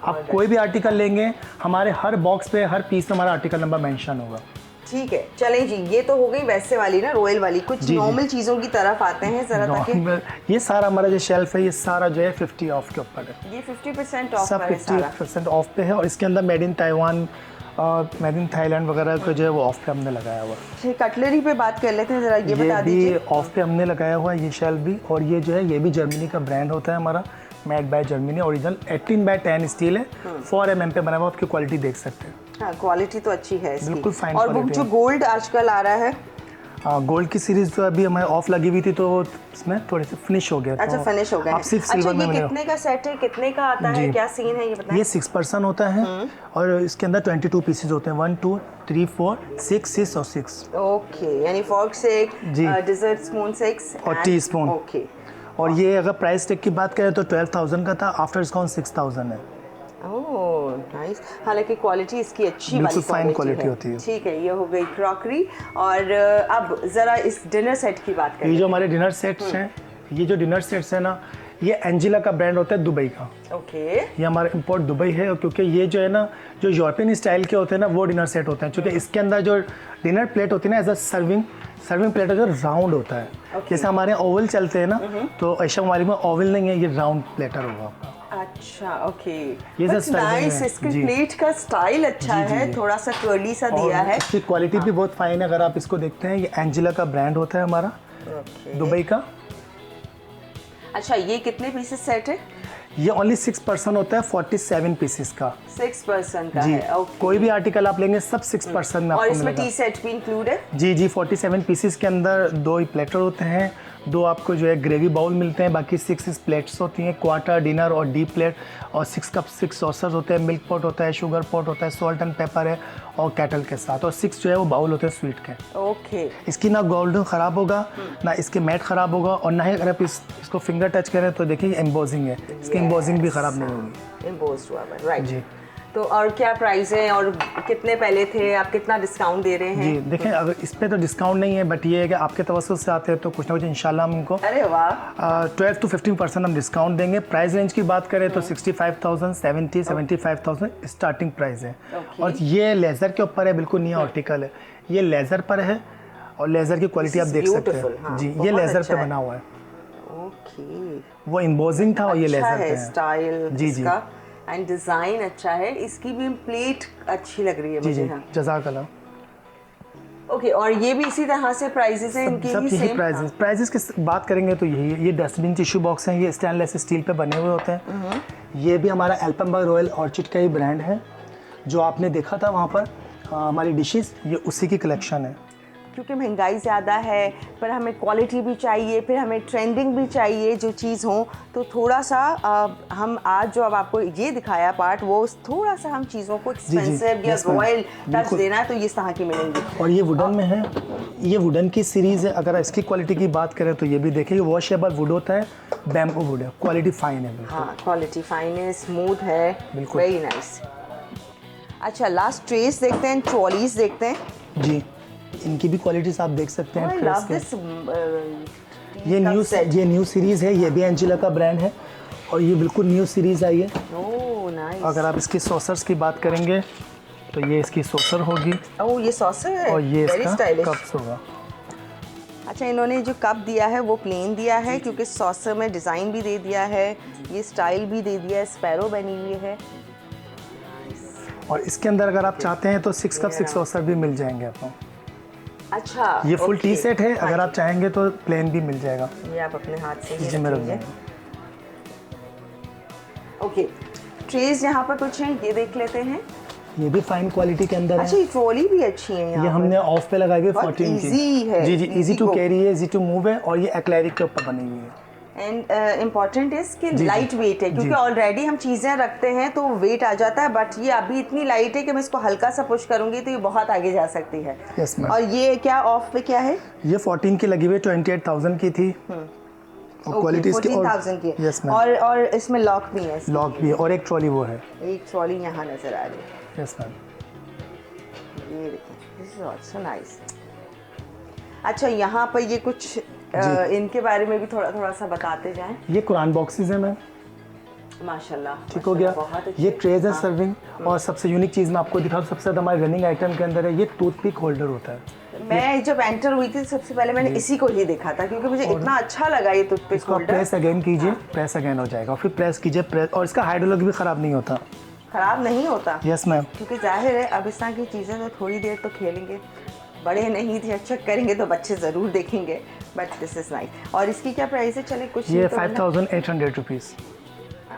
आप कोई भी आर्टिकल लेंगे, हमारे हर बॉक्स पे, हर पीस में हमारा आर्टिकल नंबर मेंशन होगा। ठीक है। चलें जी, ये तो हो गई वैसे वाली ना, रॉयल वाली। कुछ नॉर्मल चीज़ों की तरफ आते हैं ज़रा, ताकि ये सारा हमारा जो शेल्फ है, ये सारा जो है 50 ऑफ के ऊपर है। ये 50% ऑफ सब पर है सारा। 50% ऑफ पे है। और इसके अंदर मेड इन ताइवान और मेड इन थाईलैंड वगैरह को जो है वो ऑफ पे हमने लगाया हुआ। ठीक, कटलरी पे बात कर लेते हैं ज़रा, ये बता ये भी दीजिए। ऑफ पे हमने लगाया हुआ है, ये शेल्फ भी। और ये जो है, ये भी जर्मनी का ब्रांड होता है हमारा, made by Germany, original 18/10 steel है, 4 mm पे बना हुआ। आपकी क्वालिटी देख सकते हैं, हाँ, क्वालिटी तो अच्छी है इसकी। बिल्कुल fine और वो quality जो है। गोल्ड आजकल आ रहा है, गोल्ड की सीरीज जो अभी हमारे ऑफ लगी हुई थी, तो इसमें थोड़े से फिनिश हो गया। अच्छा तो फिनिश हो गए आप हैं। सिर्फ अच्छा, सिल्वर में ये मिलेगा। कितने का सेट है, कितने का आता है, जी। क्या सीन है ये बताएं। ये 6% होता है। और इसके अंदर 22 पीसेज होते हैं, 1 2 3 4 6 और 6। ओके, यानी फॉर्क से एक, जी। डिजर्ट स्पून 6 और टीस्पून। ओके। और ये अगर प्राइस टैग की बात करें तो 12,000 का था, आफ्टर डिस्काउंट 6,000 है। Oh nice. हालांकि क्वालिटी इसकी अच्छी बिल्कुल वाली fine क्वालिटी quality होती है। ठीक है, ये हो गई क्रॉकरी। और अब ज़रा इस डिनर सेट की बात करें। ये जो हमारे डिनर सेट्स हैं, ये जो डिनर सेट्स हैं ना, ये एंजिला का ब्रांड होता है, दुबई का। ओके। ये हमारा इंपोर्ट दुबई है। और क्योंकि ये जो है ना, जो यूरोपियन स्टाइल के होते हैं ना, वो डिनर सेट होते हैं। क्योंकि इसके अंदर जो डिनर प्लेट होती है ना, एज अ सर्विंग प्लेट है, जो राउंड होता है। जैसे हमारे ओवल चलते हैं ना, तो ऐशा हमारी में ओवल नहीं है, ये राउंड प्लेटर होगा। अच्छा, ओके। ये But सब serving nice, है। इसकी जी। प्लेट का स्टाइल अच्छा जी, है, जी। थोड़ा सा कर्ली सा दिया और है। इसकी क्वालिटी भी बहुत फाइन है। अगर आप इसको देखते हैं, ये एंजिला का ब्रांड होता है हमारा, ओके। दुबई का। अच्छा, ये कितने पीसेस सेट है? ये ओनली 6% होता है 47 पीसेस का। 6% का जी, है। ओके। कोई भी आर्टिकल आप लेंगे सब 6% में और आपको इसमें मिलेगा। टी सेट भी इंक्लूड है? जी जी, 47 पीसेस के अंदर 2 ही प्लेटर होते हैं, 2 आपको जो है ग्रेवी बाउल मिलते हैं, बाकी 6 प्लेट्स होती हैं, क्वार्टर, डिनर और डीप प्लेट। और 6 कप 6 सॉसर्स होते हैं, मिल्क पॉट होता है, शुगर पॉट होता है, सॉल्ट एंड पेपर है, और कैटल के साथ। और 6 जो है वो बाउल होते हैं स्वीट के। ओके। इसकी ना गोल्डन ख़राब होगा, ना इसके मैट ख़राब होगा, और ना ही अगर आप इसको फिंगर टच करें तो देखिए एम्बोजिंग है, इसकी एम्बोजिंग भी ख़राब नहीं होगी। इम्पोज्ड हुआ है, राइट जी। तो और क्या प्राइस है और कितने पहले थे, आप कितना डिस्काउंट दे रहे हैं? जी देखें, अगर इस पर तो डिस्काउंट नहीं है, बट ये है कि आपके तवज्जुह से आते हैं तो कुछ ना कुछ इंशाल्लाह हम इनको अरे वाह। 12 to 15% हम डिस्काउंट देंगे। प्राइस रेंज की बात करें तो 65,000, 70, 75,000 स्टार्टिंग प्राइस है। Okay. और ये लेज़र के ऊपर है, बिल्कुल नया आर्टिकल है, ये लेज़र पर है। और लेज़र की क्वालिटी आप is देख सकते beautiful, हैं हाँ, जी, ये बहुत लेज़र अच्छा पे है। बना हुआ है। ओके, वो एम्बोजिंग था और ये अच्छा लेज़र पे है है। स्टाइल जी, जी। इसका, एंड डिज़ाइन अच्छा है, इसकी भी प्लेट अच्छी लग रही है जी जी, मुझे। हाँ, जज़ाकल्लाह। ओके, और ये भी इसी तरह से प्राइजेस हैं इनके सब ही यही सेम? प्राइजेस की बात करेंगे तो यही है। ये डस्टबिन टिश्यू बॉक्स हैं, ये स्टेनलेस स्टील पे बने हुए होते हैं। ये भी हमारा एल्पेनबर्ग रॉयल ऑर्चिड का ही ब्रांड है, जो आपने देखा था वहाँ पर हमारी डिशेस, ये उसी की कलेक्शन है। क्योंकि महंगाई ज़्यादा है, पर हमें क्वालिटी भी चाहिए, फिर हमें ट्रेंडिंग भी चाहिए जो चीज़ हो, तो थोड़ा सा हम आज जो अब आपको ये दिखाया पार्ट, वो थोड़ा सा हम चीज़ों को एक्सपेंसिव या yes, ma'am, रॉयल टच बिल्कुल। देना है तो ये इस तरह की मिलेंगी। और ये वुडन में है, ये वुडन की सीरीज़ है। अगर इसकी क्वालिटी की बात करें तो ये भी देखिए, वॉशेबल वुड होता है, बैम्बू वुड है, क्वालिटी फाइन है बिल्कुल। हाँ, क्वालिटी फाइन है, स्मूथ है, बिल्कुल। Very nice. अच्छा, लास्ट ट्रेस देखते हैं, ट्रॉलीज देखते हैं। जी, इनकी भी क्वालिटीज आप देख सकते हैं। आई प्रेस लव के। दिस। ये न्यू सीरीज़ है, ये भी एंजिला का ब्रांड है और ये बिल्कुल न्यू सीरीज़ आई है। Oh nice. अगर आप इसकी सॉसर्स की बात करेंगे तो ये इसकी सॉसर होगी ओह, ये सॉसर है, और ये वेरी इसका स्टाइलिश। कप्स होगा। अच्छा, इन्होंने जो कप दिया है वो प्लेन दिया है, क्योंकि सॉसर में डिज़ाइन भी दे दिया है, ये स्टाइल भी दे दिया है, स्पैरो बनी हुई है। और इसके अंदर अगर आप चाहते हैं तो 6 कप 6 सॉसर भी मिल जाएंगे आपको। अच्छा, ये फुल टी ओके। सेट है, हाँ अगर जी, आप चाहेंगे तो प्लेन भी मिल जाएगा। ये आप अपने हाथ से ही जी मैं रख रखेंगे। दूँगा। ओके, ट्रेज यहाँ पर कुछ हैं, ये देख लेते हैं। ये भी फाइन क्वालिटी के अंदर अच्छा, है। ये ट्रॉली भी अच्छी है यहाँ ये हमने ऑफ पे लगाई हुई है बहुत 14 easy की। है, जी जी, easy easy to go। Carry है, इजी टू मूव है और ये एक्लैरिक के ऊपर बनी हुई है। एंड इम्पॉर्टेंट इज कि जी, लाइट वेट है, क्योंकि जी। ऑलरेडी हम चीज़ें रखते हैं तो वेट आ जाता है, बट ये अभी इतनी लाइट है कि मैं इसको हल्का सा पुश करूंगी तो ये बहुत आगे जा सकती है। Yes, ma'am। और ये क्या ऑफ पे क्या है? ये 14 की लगी हुई 28,000 की थी और क्वालिटी इसकी 14,000 की है। यस मैम, और इसमें लॉक भी है, लॉक भी है और एक ट्रॉली वो है। एक ट्रॉली यहाँ नजर आ रही है। Yes ma'am. ये देखिए, दिस इज आल्सो नाइस। अच्छा, यहाँ पर ये कुछ इनके बारे में भी थोड़ा थोड़ा सा बताते जाएं। ये कुरान बॉक्सेस हैं मैम, माशाल्लाह, ठीक हो गया। बहुत अच्छे। ये ट्रेज है हाँ। सर्विंग। और सबसे यूनिक चीज़ मैं आपको दिखाऊँ, सबसे ज़्यादा हमारे रनिंग आइटम के अंदर है, ये टूथपिक होल्डर होता है। मैं जब एंटर हुई थी सबसे पहले मैंने इसी को ही देखा था, क्योंकि मुझे इतना अच्छा लगा ये टूथपिक इसको आप होल्डर। प्रेस अगेन कीजिए, प्रेस अगेन हो जाएगा और फिर प्रेस कीजिए, प्रेस, और इसका हाइड्रोलॉग भी ख़राब नहीं होता। खराब नहीं होता, यस मैम। क्योंकि जाहिर है अब इस तरह की चीज़ें तो थोड़ी देर तो खेलेंगे, बड़े नहीं थे, अच्छा करेंगे तो बच्चे ज़रूर देखेंगे, बट दिस इज़ नाइस। और इसकी क्या प्राइस है? चले कुछ ये नहीं तो 5800 रुपीज़।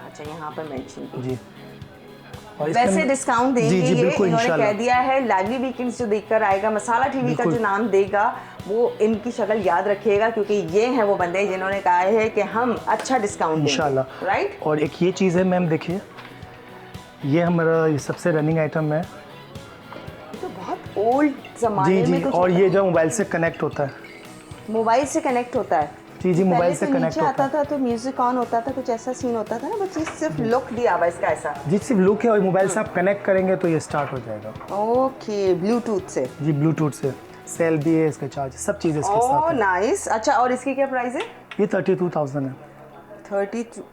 अच्छा, यहाँ पर मेंशन की। जी, और इसके वैसे अंदर- डिस्काउंट देंगे जी जी ये, बिल्कुल इन्होंने इंशाल्लाह। कह दिया है। लाइवली वीकेंड्स जो देखकर आएगा, मसाला टीवी का बिल्कुल। जो नाम देगा वो इनकी शक्ल याद रखिएगा, क्योंकि ये हैं वो बंदे जिन्होंने कहा है कि हम अच्छा डिस्काउंट देंगे, इंशाल्लाह। राइट? और एक ये चीज़ है मैम, देखिए ये हमारा ये सबसे रनिंग आइटम है। तो बहुत ओल्ड जमाने जी में जी, कुछ और ये जो मोबाइल से कनेक्ट होता है। मोबाइल से कनेक्ट होता है। जी जी, मोबाइल से पहले तो कनेक्ट नीचे होता आता था तो म्यूजिक ऑन होता था, कुछ ऐसा सीन होता था ना, बस ये सिर्फ लुक दिया हुआ इसका ऐसा। है। जी सिर्फ लुक है, और मोबाइल से आप कनेक्ट करेंगे तो ये स्टार्ट हो जाएगा। ओके, ब्लूटूथ से। जी ब्लूटूथ से, सेल भी है इसका, चार्ज सब चीज़ें इसके ओह साथ है। नाइस। अच्छा, और इसकी क्या प्राइस है? ये 32,000 है। 32।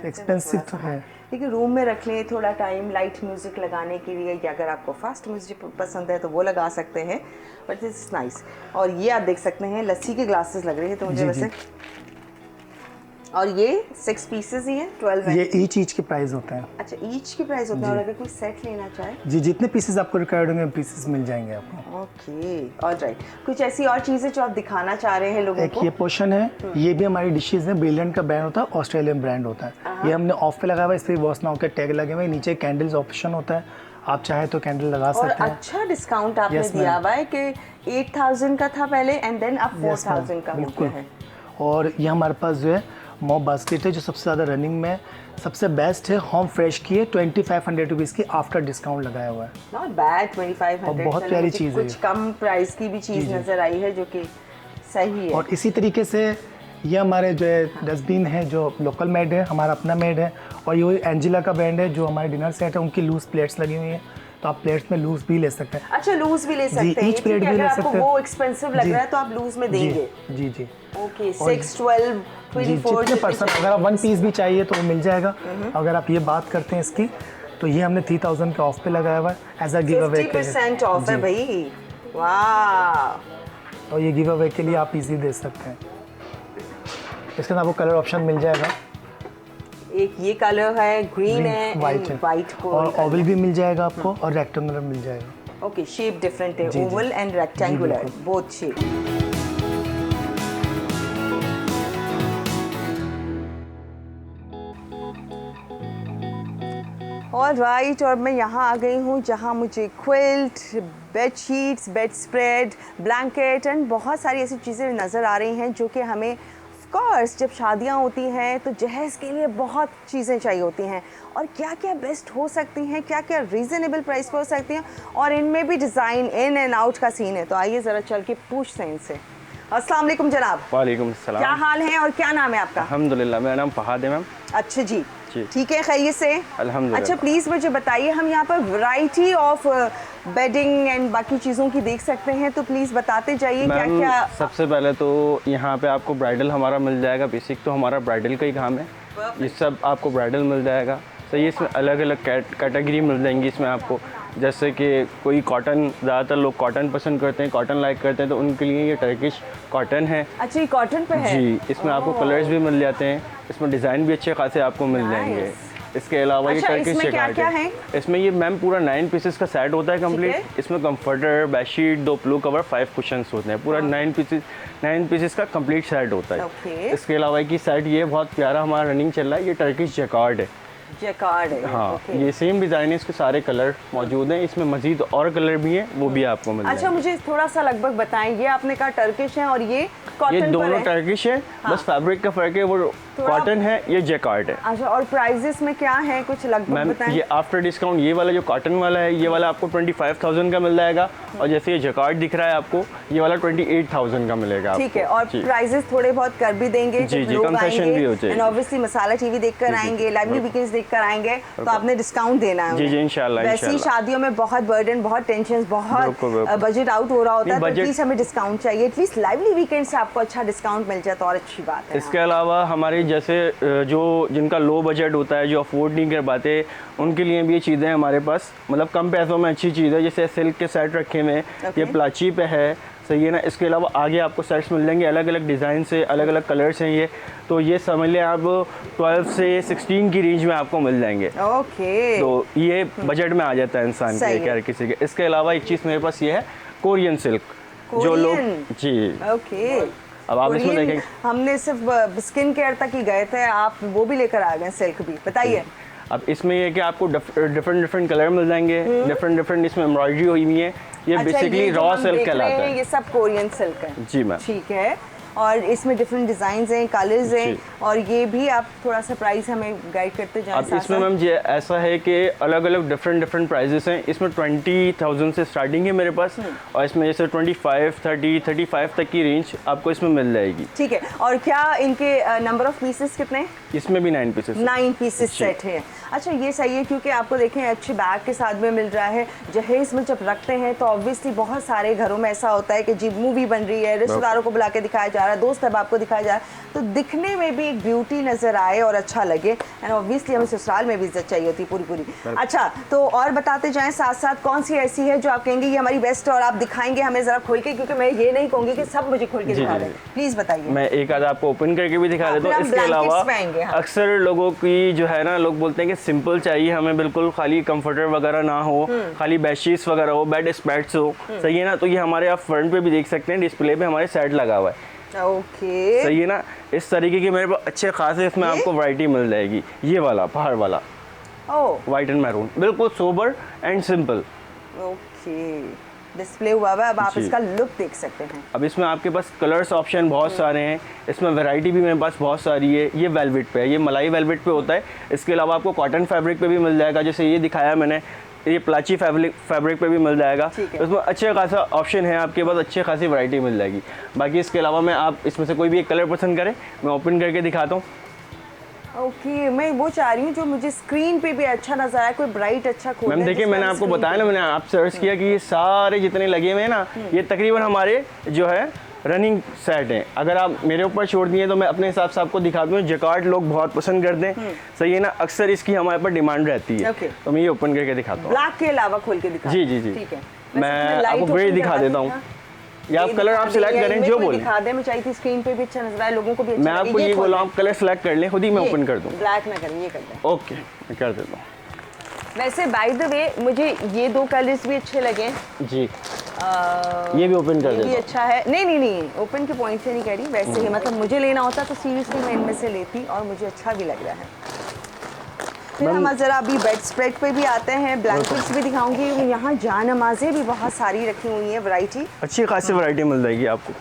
एक्सपेंसिव तो है। लेकिन रूम में रख लें थोड़ा टाइम, लाइट म्यूजिक लगाने के लिए, या अगर आपको फास्ट म्यूजिक पसंद है तो वो लगा सकते हैं, बट दिस इज नाइस। और ये आप देख सकते हैं लस्सी के ग्लासेस लग रहे हैं तो मुझे जी, वैसे। और ये 6 पीसेस ही हैं, 12 हैं। ये ईच ईच के प्राइस होते हैं। अच्छा, ईच की प्राइस होता है, और अगर कोई सेट लेना चाहे? जी, जितने पीसेस आपको रिक्वायर्ड होंगे पीसेस मिल जाएंगे आपको। Okay, alright. कुछ ऐसी और चीज़ें जो आप दिखाना चाह रहे हैं लोगों एक को? ये पोर्शन है, ये भी हमारी डिशेज है, ब्रिलियंट का ब्रांड होता है, ऑस्ट्रेलियन ब्रांड होता है। ये हमने ऑफ पे लगाया हुआ है, इस पर वॉश नाउ के टैग लगे हुए हैं, नीचे कैंडल्स ऑप्शन होता है, आप चाहे तो कैंडल लगा और सकते हैं। अच्छा डिस्काउंट आपने Yes, दिया ma'am। हुआ है कि 8,000 का था पहले, एंड देन अब Yes, ma'am, 4,000 का हो बिल्कुल। गया है। और ये हमारे पास जो है मॉप बास्केट है, जो सबसे ज़्यादा रनिंग में सबसे बेस्ट है। होम फ्रेश की है, 2500 रुपीज़ की आफ्टर डिस्काउंट लगाया हुआ है। Not bad, 2500। और बहुत प्यारी चीज़ है कुछ कम प्राइस की भी चीज़ नज़र आई है जो कि सही है। और इसी तरीके से ये हमारे जो है डस्टबिन है, जो लोकल मेड है, हमारा अपना मेड है। और ये एंजिला का ब्रांड है, जो हमारे डिनर सेट है, उनकी लूज प्लेट्स लगी हुई हैं, तो आप प्लेट्स में लूज भी ले सकते हैं। अच्छा, लूज भी ले सकते हैं, each plate ठीक है, भी ले अगर आपको सकते हैं। वो एक्सपेंसिव लग जी। रहा है तो आप लूज में देंगे। जी जी ओके, 6, 12, जी, 24 जितने पर्सन, अगर आप 1 पीस भी चाहिए तो वो मिल जाएगा। अगर आप ये बात करते हैं इसकी, तो ये हमने 3000 के ऑफ पे लगाया हुआ है as a giveaway. 50% off है भाई। वाह, और ये गिव अवे के लिए आप इजीली दे सकते हैं। इसके अंदर आपको कलर ऑप्शन मिल जाएगा, एक ये कलर है, ग्रीन है, वाइट है, वाइट को और ओवल भी मिल जाएगा आपको और रेक्टेंगुलर मिल जाएगा। ओके, शेप डिफरेंट है, जी, जी। Oval and rectangular, both shape. All right, और मैं यहाँ आ गई हूँ जहाँ मुझे quilt, bed sheets, bedspread, blanket and बहुत सारी ऐसी चीज़ें नज़र आ रही हैं जो कि हमें ऑफ कोर्स जब शादियाँ होती हैं तो जहेज़ के लिए बहुत चीज़ें चाहिए होती हैं, और क्या क्या बेस्ट हो सकती हैं, क्या क्या रीज़नेबल प्राइस पर हो सकती हैं, और इनमें भी डिज़ाइन इन एंड आउट का सीन है। तो आइए ज़रा चल के पूछते हैं इनसे। अस्सलाम वालेकुम जनाब। वालेकुम सलाम। क्या हाल है और क्या नाम है आपका? अल्हम्दुलिल्लाह, मेरा नाम फहाद है मैम। अच्छा जी, जी। ठीक है, खैरियत से? अल्हम्दुलिल्लाह। अच्छा, प्लीज़ मुझे बताइए, हम यहाँ पर वैरायटी ऑफ बेडिंग एंड बाकी चीज़ों की देख सकते हैं, तो प्लीज़ बताते जाइए क्या मैम क्या। सबसे पहले तो यहाँ पे आपको ब्राइडल हमारा मिल जाएगा। बेसिक तो हमारा ब्राइडल का ही काम है, ये सब आपको ब्राइडल मिल जाएगा। सही, इसमें अलग अलग कैटेगरी मिल जाएंगी इसमें आपको। जैसे कि कोई कॉटन, ज़्यादातर लोग कॉटन पसंद करते हैं, कॉटन लाइक करते हैं, तो उनके लिए ये टर्किश कॉटन है। अच्छा, ये कॉटन पे है? जी, इसमें आपको कलर्स भी मिल जाते हैं, इसमें डिज़ाइन भी अच्छे खासे आपको मिल जाएंगे। इसके अलावा अच्छा, ये टर्किश इसमें क्या जैकेट क्या है। है? इसमें ये मैम पूरा 9 पीसेस का सेट होता है ठीक है। कंप्लीट। इसमें comforter, bedsheet, 2 pillow cover, 5 cushions होते हैं। पूरा 9 पीसेस का कंप्लीट सेट होता है। ओके। इसके अलावा की सेट ये बहुत प्यारा हमारा रनिंग चल रहा है, ये टर्किश जैकार्ड है। जैकार्ड है। हाँ, ओके। ये सेम डिज़ाइन है, इसके सारे कलर मौजूद हैं। इसमें मज़ीद और कलर भी हैं, वो भी आपको मिल अच्छा, जाएंगे। मुझे थोड़ा सा लगभग बताएं, ये आपने कहा टर्किश है और ये कॉटन ये पर दोनों है? टर्किश है, बस फैब्रिक का फ़र्क है, वो थोड़ा- कॉटन है, ये जैकार्ड है। अच्छा, और प्राइजेस में क्या है, कुछ लगभग मैम बताएं। ये आफ्टर डिस्काउंट ये वाला जो कॉटन वाला है, ये वाला आपको 25,000 का मिल जाएगा, और जैसे ये जैकार्ड दिख रहा है आपको, ये वाला 28,000 का मिलेगा ठीक है, आपको। और जी। प्राइजेस थोड़े बहुत कर भी देंगे, जी, जब जी, लोग concession आएंगे, भी हो जाएगी। एंड ऑब्वियसली मसाला टीवी देखकर जी, जी, आएंगे, लाइवली वीकेंड्स देखकर आएंगे, तो आपने डिस्काउंट देना है जी, जी, उन्हें। इंशाल्लाह, वैसे ही इंशाल्लाह। शादियों में बहुत बर्डन, बहुत टेंशन, बहुत बिल्कुल, बिल्कुल। बजट आउट हो रहा होता है, नहीं, तो budget- प्लीज हमें डिस्काउंट चाहिए। एटलीस्ट लाइवली वीकेंड से आपको अच्छा डिस्काउंट मिल जाए तो और अच्छी बात है। इसके अलावा हमारे जैसे जो जिनका लो बजट होता है, जो अफोर्ड नहीं कर पाते, उनके लिए भी ये चीज़ें हमारे पास मतलब कम पैसों में अच्छी चीज़ है। जैसे सिल्क के सेट रखे हुए हैं, ये प्लाची पे है, सही है ना। इसके अलावा आगे आपको सेट्स मिल जाएंगे अलग अलग डिज़ाइन से, अलग अलग कलर्स हैं ये, तो ये समझ लें आप 12 से 16 की रेंज में आपको मिल जाएंगे। ओके, तो ये बजट में आ जाता है इंसान सही के, है। हर किसी के। इसके अलावा एक चीज़ मेरे पास ये है, कोरियन सिल्क, जो लोग कोरियन? जी, ओके। अब आप इसमें कोरियन, देखेंगे, हमने सिर्फ स्किन केयर तक ही गए थे, आप वो भी लेकर आ गए सिल्क भी, बताइए। अब इसमें ये कि आपको डिफरेंट कलर मिल जाएंगे, डिफरेंट इसमें एम्ब्रॉयडरी हुई हुई है। ये अच्छा, बेसिकली जो रॉ हम सिल्क देख रहे कहलाता हैं, है। ये सब कोरियन सिल्क है? जी मैम। ठीक है, और इसमें डिफरेंट डिजाइन हैं, कलर्स हैं, जी। और ये भी आप थोड़ा सा प्राइस हमें गाइड करते जाएं अब साथ इसमें साथ। मैम ये ऐसा है कि अलग अलग डिफरेंट प्राइजेस हैं। इसमें 20,000 से स्टार्टिंग है मेरे पास, और इसमें जैसे 25, 30, 35 तक की रेंज आपको इसमें मिल जाएगी। ठीक है, और क्या इनके नंबर ऑफ पीसेस कितने? इसमें भी 9 पीसेस। 9 पीसेस जी। सेट है। अच्छा, ये सही है, क्योंकि आपको देखें अच्छे बैग के साथ में मिल रहा है। जहेज में जब रखते हैं तो ऑब्वियसली बहुत सारे घरों में ऐसा होता है कि जी मूवी बन रही है, रिश्तेदारों को बुला के दिखाया जा रहा है, दोस्त अहबाब को दिखाया जा रहा है, तो दिखने में भी एक ब्यूटी नज़र आए और अच्छा लगे, एंड ऑब्वियसली हमें ससुराल में भी इज्जत चाहिए होती है पूरी। अच्छा, तो और बताते जाएं साथ साथ, कौन सी ऐसी है जो आप कहेंगे ये हमारी बेस्ट है और आप दिखाएंगे हमें ज़रा खोल के, क्योंकि मैं ये नहीं कहूँगी कि सब मुझे खोल के जी, दिखा जी, दें, प्लीज़ बताइए। मैं एक आधा आपको ओपन करके भी दिखा देता फिर हूँ। हम इसके blankets अलावा पे आएंगे, हाँ। अक्सर लोगों की जो है ना, लोग बोलते हैं कि सिंपल चाहिए हमें, बिल्कुल खाली कंफर्टर वगैरह ना हो, खाली बेडशीट्स वगैरह हो, बेड स्प्रेड्स हो, सही है ना। तो ये हमारे आप फ्रंट पे भी देख सकते हैं, डिस्प्ले पे हमारे सेट लगा हुआ है, ओके। सही है ना। इस तरीके के मेरे पास अच्छे खासे इसमें आपको वैरायटी मिल जाएगी। ये वाला पहाड़ वाला ओह, वाइट एंड मैरून, बिल्कुल sober and simple. Okay, display हुआ हुआ है, अब आप जी। इसका लुक देख सकते हैं। अब इसमें आपके पास कलर्स ऑप्शन बहुत सारे हैं, इसमें वैरायटी भी मेरे पास बहुत सारी है। ये वेलवेट पे है, ये मलाई वेलवेट पे होता है। इसके अलावा आपको कॉटन फैब्रिक पे भी मिल जाएगा, जैसे ये दिखाया मैंने, ये प्लाची फैब्रिक पे भी मिल जाएगा। ठीक है। इसमें अच्छे खासा ऑप्शन है आपके पास, अच्छे खासी वैरायटी मिल जाएगी। बाकी इसके अलावा मैं आप इसमें से कोई भी एक कलर पसंद करें, मैं ओपन करके दिखाता हूँ। ओके, मैं वो चाह रही हूँ जो मुझे स्क्रीन पे भी अच्छा नजर आए, कोई ब्राइट अच्छा खोल मैम देखिए, मैंने आपको बताया ना, मैंने आप सर्च किया कि ये सारे जितने लगे हुए हैं ना, ये तकरीबन हमारे जो है रनिंग सेट हैं। अगर आप मेरे ऊपर छोड़ दिए तो मैं अपने हिसाब से आपको दिखा दूँ। जैकार्ड लोग बहुत पसंद करते हैं, सही है ना, अक्सर इसकी हमारे पर डिमांड रहती है। Okay. तो मैं ये ओपन करके दिखाता हूँ। ब्लैक के अलावा खोल के दिखा। जी, जी, जी। ठीक है, मैं वैसे आपको light ग्रे open दिखा करवा देता हूँ। देना। या आप कलर आप सिलेक्ट करें जो बोले। दिखा दे, मैं चाहिए थी स्क्रीन पे भी अच्छा नजर आए लोगों को भी अच्छा मैं लगे। आपको ये बोला आप कलर सेलेक्ट कर लें, खुद ही मैं ये, ओपन कर दूँ। ब्लैक ना करें, ये कर दें। ओके मैं कर देता हूँ। वैसे बाय द वे मुझे ये 2 कलर्स भी अच्छे लगे। जी ये भी ओपन कर ये भी देता हूँ। अच्छा है। नहीं ओपन के पॉइंट से नहीं कह रही, वैसे ही मतलब मुझे लेना होता तो सीरियसली मैं इनमें से लेती और मुझे अच्छा भी लग रहा है। फिर हम ज़रा अभी बेड स्प्रेड पे भी आते हैं, ब्लैंकेट्स भी दिखाऊंगी। यहाँ जान नमाज़ें भी बहुत सारी रखी हुई हैं, वैरायटी अच्छी खासी वैरायटी मिल जाएगी आपको।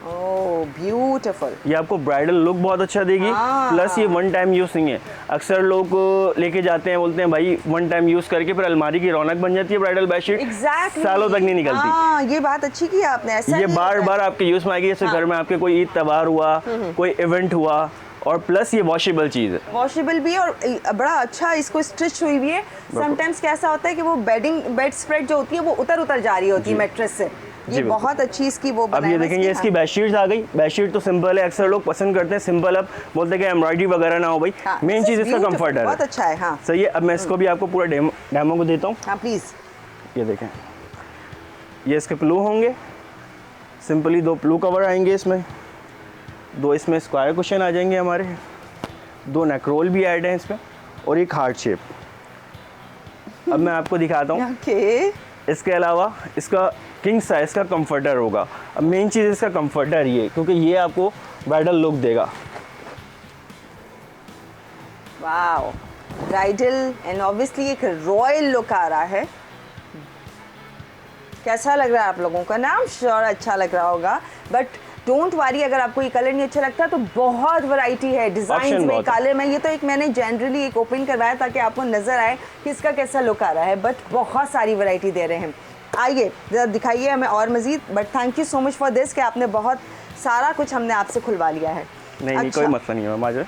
Oh beautiful. ये आपको ब्राइडल लुक बहुत अच्छा देगी, हाँ। प्लस ये वन टाइम यूज़ नहीं है। अक्सर लोग लेके जाते हैं, बोलते हैं भाई वन टाइम यूज़ करके फिर अलमारी की रौनक बन जाती है ब्राइडल बेडशीट, एग्जैक्टली सालों तक नहीं निकलती। हाँ, ये बात अच्छी की आपने। ऐसा ये नहीं बार होता है। बार आपके यूज़ में आएगी। जैसे घर में आपके कोई ईद त्योहार हुआ, कोई इवेंट हुआ, और प्लस ये वॉशेबल चीज़ है। वॉशेबल भी और बड़ा अच्छा इसको स्टिच हुई भी है। समटाइम्स कैसा होता है कि वो बेड स्प्रेड जो होती है वो उतर जा रही होती है मैट्रेस से। ये बिल्कुल। बहुत अच्छी इसकी वो अब बनाई ये है देखेंगे इसकी बेडशीट्स आ गई। बेडशीट तो सिंपल है, अक्सर लोग पसंद करते हैं सिंपल, अब बोलते हैं कि एम्ब्रॉयडरी वगैरह ना हो भाई। हाँ, मेन this चीज़ is इसका beautiful, कंफर्ट है। बहुत अच्छा है। हाँ सही है। अब मैं इसको भी आपको पूरा डेमो को देता हूँ। हाँ प्लीज़। ये देखें, ये इसके पिलो होंगे। सिंपली 2 पिलो कवर आएंगे इसमें, 2 इसमें स्क्वायर कुशन आ जाएंगे हमारे, 2 नेक रोल भी ऐड हैं इसमें, और एक हार्ट शेप। अब मैं आपको दिखाता हूँ। ओके इसके अलावा इसका किंग साइज़ का कंफर्टर होगा। अब मेन चीज़ इसका कंफर्टर ये, क्योंकि ये आपको ब्राइडल लुक देगा। वाओ, ब्राइडल एंड ऑब्वियसली एक रॉयल लुक आ रहा है। कैसा लग रहा है आप लोगों का? नाम श्योर अच्छा लग रहा होगा, बट डोंट वरी अगर आपको ये कलर नहीं अच्छा लगता तो बहुत वैरायटी है डिजाइन Option में, बहुत है। कलर में। ये तो एक मैंने जनरली एक ओपन करवाया ताकि आपको नजर आए कि इसका कैसा लुक आ रहा है, बट बहुत सारी वैरायटी दे रहे हैं। आइए जरा दिखाइए हमें और Majid. But thank you so much for this कि आपने बहुत सारा कुछ हमने आपसे खुलवा लिया है। नहीं कोई मसला नहीं है मैम।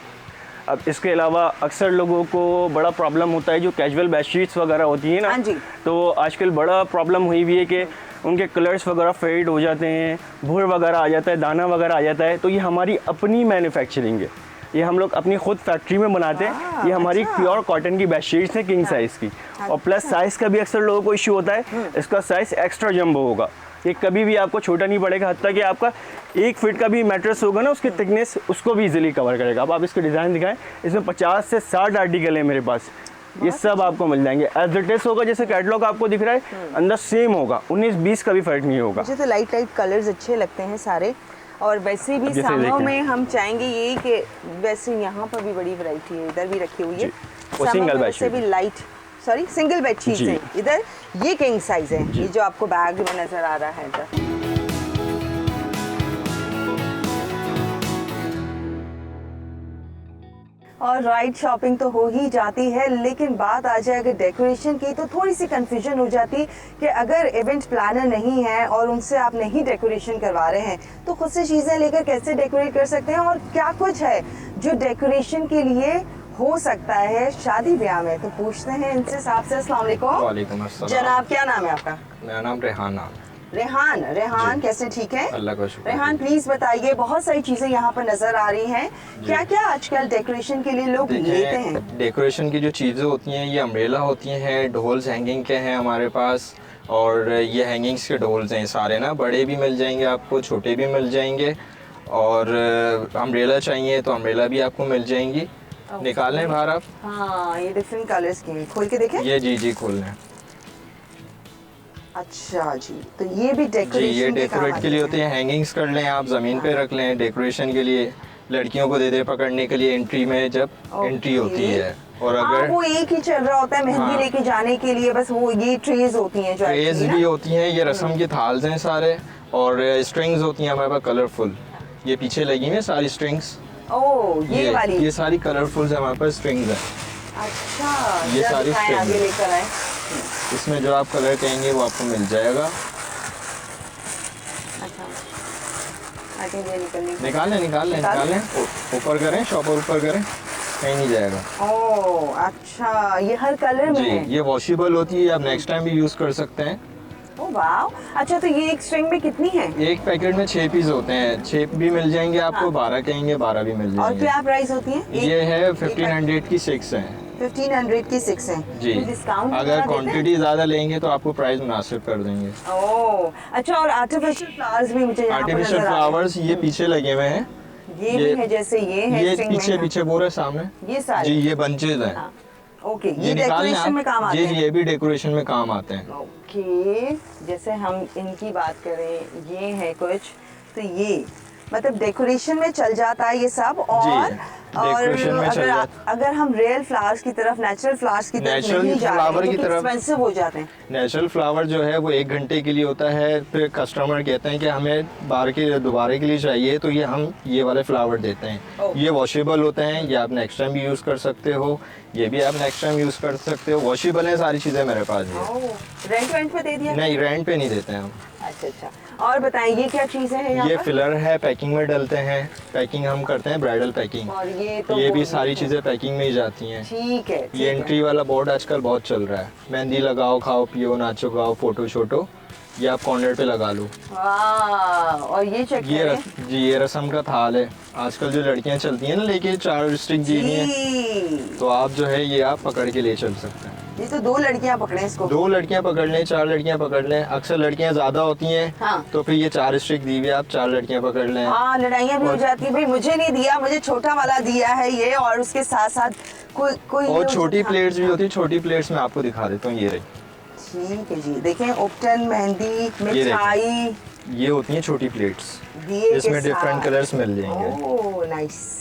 अब इसके अलावा अक्सर लोगों को बड़ा प्रॉब्लम होता है जो कैजुअल बेडशीट्स वगैरह होती हैं ना, हाँ जी। तो आजकल बड़ा प्रॉब्लम हुई भी है कि उनके कलर्स वगैरह फेड हो जाते हैं, भूर वगैरह आ जाता है, दाना वगैरह आ जाता है। तो ये हमारी अपनी मैन्युफैक्चरिंग है, ये हम लोग अपनी खुद फैक्ट्री में बनाते हैं। ये हमारी प्योर कॉटन की बेडशीट्स हैं किंग साइज़ की। और प्लस साइज़ का भी अक्सर लोगों को इशू होता है, इसका साइज़ एक्स्ट्रा जंबो होगा। ये कभी भी आपको छोटा नहीं पड़ेगा, हत्ता कि आपका 1 फीट का भी मैट्रेस होगा ना, उसकी थिकनेस उसको भी इजीली कवर करेगा। अब आप इसके डिज़ाइन दिखाएं, इसमें 50 से 60 आर्टिकल है मेरे पास, ये सब आपको मिल जाएंगे। एज इट इज होगा, जैसे कैटलॉग आपको दिख रहा है अंदर सेम होगा, 19-20 का भी फर्क नहीं होगा। मुझे तो लाइट कलर्स अच्छे लगते हैं सारे। और वैसे भी जैसे सामों देखें। में हम चाहेंगे यही कि वैसे यहाँ पर भी बड़ी वैरायटी है, इधर भी रखी हुई है। वो सामों single में bedsheet वैसे भी लाइट सिंगल बेडशीट्स जी। हैं इधर। ये किंग साइज है, ये जो आपको बैग में नजर आ रहा है इधर। और राइट शॉपिंग तो हो ही जाती है, लेकिन बात आ जाए अगर डेकोरेशन की तो थोड़ी सी कंफ्यूजन हो जाती कि अगर इवेंट प्लानर नहीं है और उनसे आप नहीं डेकोरेशन करवा रहे हैं तो खुद से चीज़ें लेकर कैसे डेकोरेट कर सकते हैं, और क्या कुछ है जो डेकोरेशन के लिए हो सकता है शादी ब्याह में। तो पूछते हैं इनसे। साहब से अस्सलाम वालेकुम। वालेकुम अस्सलाम। जनाब क्या नाम है आपका? मेरा नाम रेहाना। रेहान कैसे? ठीक है अल्लाह का शुक्र। रेहान प्लीज बताइए, बहुत सारी चीजें यहाँ पर नजर आ रही हैं, क्या क्या आजकल डेकोरेशन के लिए लोग लेते हैं? डेकोरेशन की जो चीज़ें होती हैं ये अम्ब्रेला होती हैं, ढोल्स हैंगिंग के हैं हमारे पास, और ये हैंगिंग्स के ढोल्स हैं सारे ना, बड़े भी मिल जाएंगे आपको, छोटे भी मिल जाएंगे। और अम्ब्रेला चाहिए तो अम्ब्रेला भी आपको मिल जाएंगी। निकाल लें बाहर आप। हाँ ये डिफरेंट कलर्स की, खोल के देखें। ये जी खोल लें। अच्छा जी, तो ये भी जी डेकोरेशन ये डेकोरेट के लिए होते हैं, हैंगिंग्स कर लें आप, ज़मीन पे रख लें डेकोरेशन के लिए, लड़कियों को दे दे पकड़ने के लिए एंट्री में जब एंट्री होती है। और अगर वो एक ही चल रहा होता है मेहंदी हाँ। लेके जाने के लिए, बस वो ये ट्रेज होती हैं जो ट्रेज actually भी ना। होती हैं, ये रस्म के थाल्स हैं सारे, और स्ट्रिंग्स होती हैं हमारे पास कलरफुल, ये पीछे लगी हैं सारी स्ट्रिंग्स। ओह ये वाली। ये सारी कलरफुल हमारे पास स्ट्रिंग्स हैं। अच्छा ये जरा सारी दिखाएं, आगे strings। लेकर आए। इसमें जो आप कलर कहेंगे वो आपको मिल जाएगा। अच्छा आई थिंक ये निकाल लें ऊपर करें, शॉपर ऊपर करें, कहीं नहीं जाएगा। ओह अच्छा, ये हर कलर में जी है। ये वॉशेबल होती है, आप नेक्स्ट टाइम भी यूज़ कर सकते हैं। ओ वाओ, अच्छा तो ये एक स्ट्रिंग में कितनी है? एक पैकेट में 6 पीस होते हैं, 6 भी मिल जाएंगे आपको, 12 कहेंगे 12 भी मिल और जाएंगे। क्या प्राइस होती है? ये है 1500 की 6 है 1500 की 6 है जी। तो डिस्काउंट अगर क्वांटिटी ज़्यादा लेंगे तो आपको प्राइस मुनासिब कर देंगे। ओह अच्छा, और आर्टिफिशियल फ्लावर्स भी मुझे यहाँ पर आर्टिफिशियल नजर आ रहे हैं। फ्लावर्स ये पीछे लगे हुए हैं, ये भी है, जैसे ये है ये string में, पीछे हाँ। पीछे पूरे सामने ये सारे? जी, ये बंचेज हैं। हाँ, ओके, ये ये निकाल लें डेकोरेशन में काम आप आते जी, हैं। ये भी डेकोरेशन में काम आते हैं। ओके, जैसे हम इनकी बात करें, ये है कुछ, तो ये मतलब डेकोरेशन में चल जाता है ये सब। और डेकोरेशन में चल जाता अगर हम रियल फ्लावर्स की तरफ, नेचुरल फ्लावर्स की तरफ नेचुरल नहीं जा फ्लावर रहे की तो तरफ- एक्सपेंसिव हो जाते हैं। नेचुरल फ्लावर जो है वो 1 घंटे के लिए होता है, फिर कस्टमर कहते हैं कि हमें दोबारा के लिए चाहिए, तो ये हम ये वाले फ्लावर देते हैं। ये वॉशेबल होते हैं, ये आप नेक्स्ट टाइम भी यूज़ कर सकते हो, ये भी आप नेक्स्ट टाइम यूज़ कर सकते हो। वॉशेबल है सारी चीज़ें मेरे पास ये। रेंट पे दे दिया? नहीं, रेंट पे नहीं देते हैं हम। अच्छा अच्छा, और बताएं ये क्या चीज़ है यहाँ ये पर? फिलर है, पैकिंग में डलते हैं, पैकिंग हम करते हैं, ब्राइडल पैकिंग। और ये तो ये भी वो- सारी चीज़ें पैकिंग में ही जाती हैं। ठीक है, ठीक ये है। एंट्री वाला बोर्ड आजकल बहुत चल रहा है, मेहंदी लगाओ, खाओ पियो, नाचो गाओ, फोटो शोटो, ये आप कॉर्नर पे लगा लो। वाह, और ये चेक करें। जी, ये रस्म का थाल है, आजकल जो लड़कियां चलती हैं ना लेके 4 स्टिक दी हुई हैं, जी, तो आप जो है ये आप पकड़ के ले चल सकते हैं। ये तो 2 लड़कियां पकड़े इसको। 2 लड़कियां पकड़ लें, 4 लड़कियां पकड़ लें, अक्सर लड़कियां ज़्यादा होती हैं, हाँ। तो फिर ये 4 स्टिक दी हुई है, आप 4 लड़कियां पकड़ लें। हाँ, लड़ाइयाँ भी हो जाती है, भाई मुझे नहीं दिया, मुझे छोटा वाला दिया है ये, और उसके साथ साथ कोई कोई और ये हो छोटी जाता- प्लेट्स भी होती है, छोटी प्लेट्स में आपको दिखा देता हूँ, ये रही, ठीक है जी, देखें उपटन, मेहंदी, देखें। मिठाई, ये होती हैं छोटी प्लेट्स, दिए के इसमें डिफरेंट साथ। कलर्स मिल जाएंगे। Oh nice.